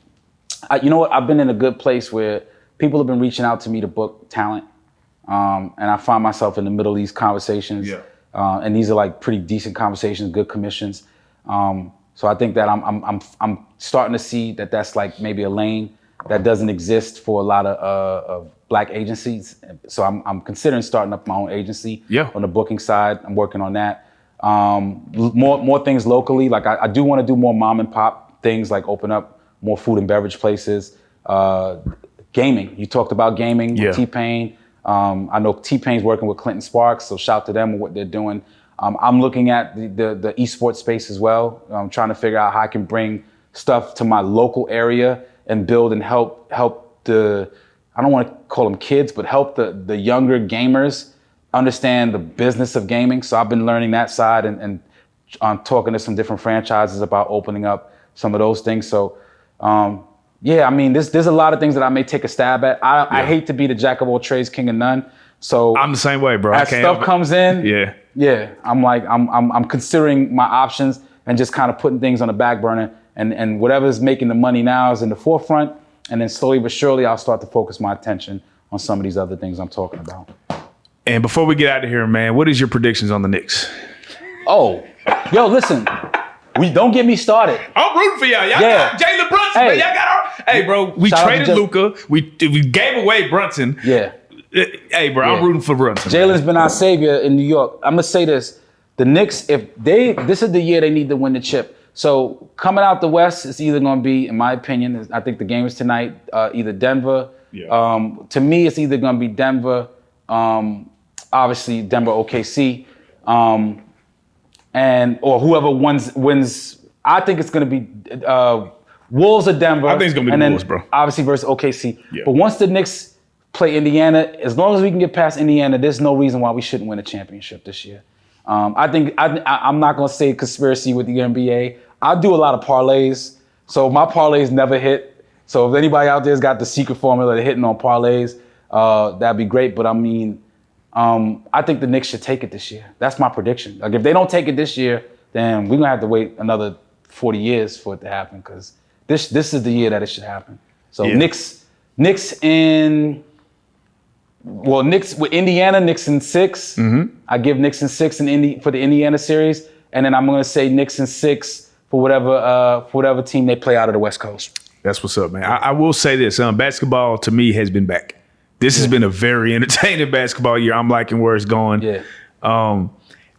You know what? I've been in a good place where people have been reaching out to me to book talent, and I find myself in the middle of these conversations. And these are like pretty decent conversations, good commissions. So I think that I'm starting to see that that's like maybe a lane that doesn't exist for a lot of Black agencies. So I'm considering starting up my own agency on the booking side. I'm working on that. More things locally. Like I do want to do more mom and pop things, like open up more food and beverage places. Gaming. You talked about gaming with T-Pain. I know T-Pain's working with Clinton Sparks, so shout to them and what they're doing. I'm looking at the esports space as well. I'm trying to figure out how I can bring stuff to my local area and build and help the, I don't want to call them kids, but help the younger gamers understand the business of gaming. So I've been learning that side and talking to some different franchises about opening up some of those things. So yeah, I mean, there's a lot of things that I may take a stab at. I hate to be the jack of all trades, king of none. So I'm the same way, bro. As stuff comes in, I'm like, I'm considering my options and just kind of putting things on the back burner. And whatever's making the money now is in the forefront. And then slowly but surely, I'll start to focus my attention on some of these other things I'm talking about. And before we get out of here, man, what is your predictions on the Knicks? Oh, yo, listen, don't get me started. I'm rooting for y'all. Y'all got Jalen Brunson, man. Y'all got hey, bro, we traded Luka. We gave away Brunson. Yeah. Hey, bro, I'm rooting for Brunson. Jalen's been our savior in New York. I'm going to say this. The Knicks, this is the year they need to win the chip. So coming out the West, it's either going to be, in my opinion, I think the game is tonight, either Denver. Yeah. To me, it's either going to be Denver, obviously Denver, OKC, or whoever wins. I think it's going to be Wolves or Denver. I think it's going to be the Wolves, bro. Obviously versus OKC. Yeah. But once the Knicks play Indiana, as long as we can get past Indiana, there's no reason why we shouldn't win a championship this year. I think I'm not going to say conspiracy with the NBA. I do a lot of parlays, so my parlays never hit. So if anybody out there's got the secret formula to hitting on parlays, that'd be great. But I mean, I think the Knicks should take it this year. That's my prediction. Like if they don't take it this year, then we're gonna have to wait another 40 years for it to happen because this is the year that it should happen. So Yeah. Knicks with Indiana, Knicks in 6. Mm-hmm. I give Knicks in 6 for the Indiana series, and then I'm gonna say Knicks in 6 for whatever team they play out of the West Coast. That's what's up, man. I will say this: basketball to me has been back. This has been a very entertaining basketball year. I'm liking where it's going. Yeah.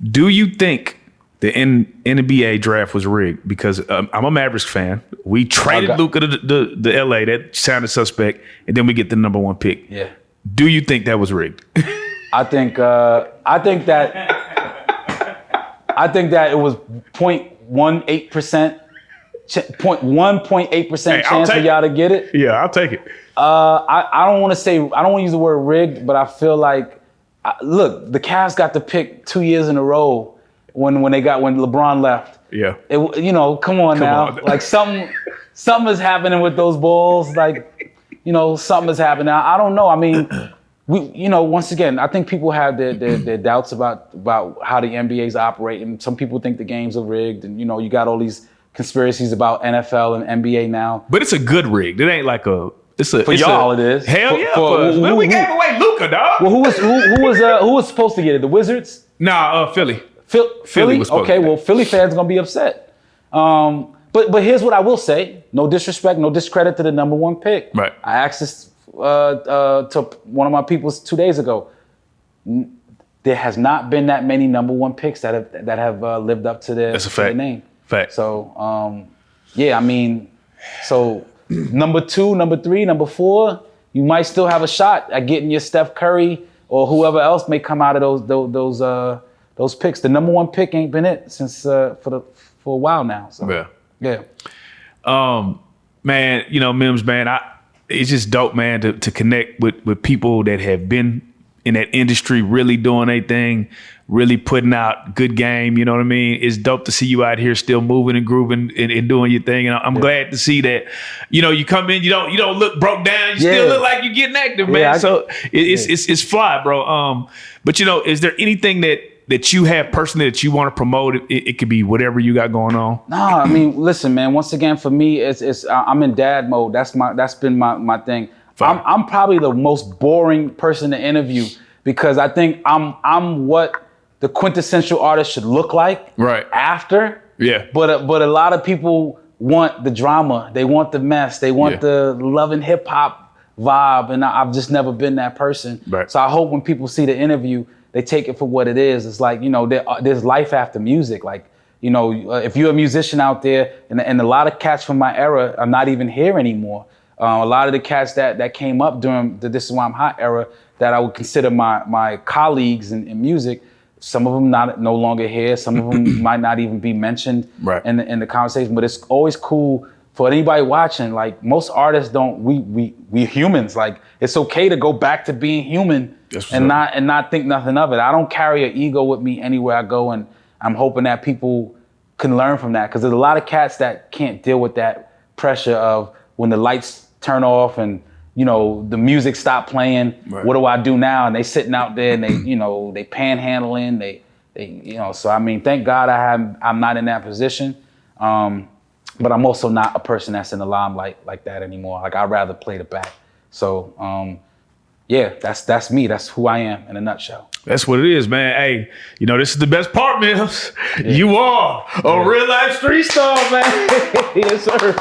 Do you think the NBA draft was rigged? Because I'm a Mavericks fan. We traded Luka to the LA. That sounded suspect, and then we get the number 1 pick. Yeah. Do you think that was rigged? I think that it was 0.18%, 0.8% chance for y'all to get it. Yeah, I'll take it. I don't want to use the word rigged, but I feel like, look, the Cavs got the pick 2 years in a row when LeBron left. Yeah. Come on now. Like something is happening with those Bulls. Like, something is happening. I don't know. I mean, once again, I think people have their doubts about how the NBA's operating. Some people think the games are rigged, and you got all these conspiracies about NFL and NBA now. But it's a good rig. It ain't like a. For y'all, it is. Hell yeah, for us. We gave away Luka, dog. Well, who was supposed to get it? The Wizards? Nah, Philly. Philly was supposed okay, to get well, Philly fans gonna be upset. But here's what I will say: no disrespect, no discredit to the number 1 pick. Right. I asked this to one of my people 2 days ago. There has not been that many number 1 picks that have lived up to That's a fact. their name. Fact. So yeah, I mean, so number 2, number 3, number 4, you might still have a shot at getting your Steph Curry or whoever else may come out of those picks. The number 1 pick ain't been it since for a while now. So yeah. Man, Mims, man, it's just dope, man, to connect with people that have been in that industry, really doing their thing, really putting out good game. You know what I mean? It's dope to see you out here still moving and grooving and doing your thing. And I'm glad to see that, you come in, you don't look broke down. You still look like you're getting active, man. It's fly, bro. But is there anything that you have personally that you want to promote? It could be whatever you got going on. No, I mean, listen, man. Once again, for me, it's I'm in dad mode. That's been my thing. I'm probably the most boring person to interview because I think I'm what the quintessential artist should look like. Right. After. Yeah. But a lot of people want the drama. They want the mess. They want the love and hip hop vibe, and I've just never been that person. Right. So I hope when people see the interview, they take it for what it is. It's like, there's life after music. Like, if you're a musician out there, and a lot of cats from my era are not even here anymore. A lot of the cats that came up during the This Is Why I'm Hot era that I would consider my colleagues in music, some of them no longer here. Some of them might not even be mentioned in the conversation. But it's always cool for anybody watching. Like most artists we humans. Like it's okay to go back to being human and not think nothing of it. I don't carry an ego with me anywhere I go, and I'm hoping that people can learn from that because there's a lot of cats that can't deal with that pressure of when the lights turn off and the music stopped playing. Right. What do I do now? And they sitting out there and they they panhandling. They So I mean, thank God I'm not in that position. But I'm also not a person that's in the limelight like that anymore. Like I'd rather play the back. So yeah, that's me. That's who I am in a nutshell. That's what it is, man. Hey, this is the best part, Mims. Yeah. You are a real life street star, man. Yes, sir.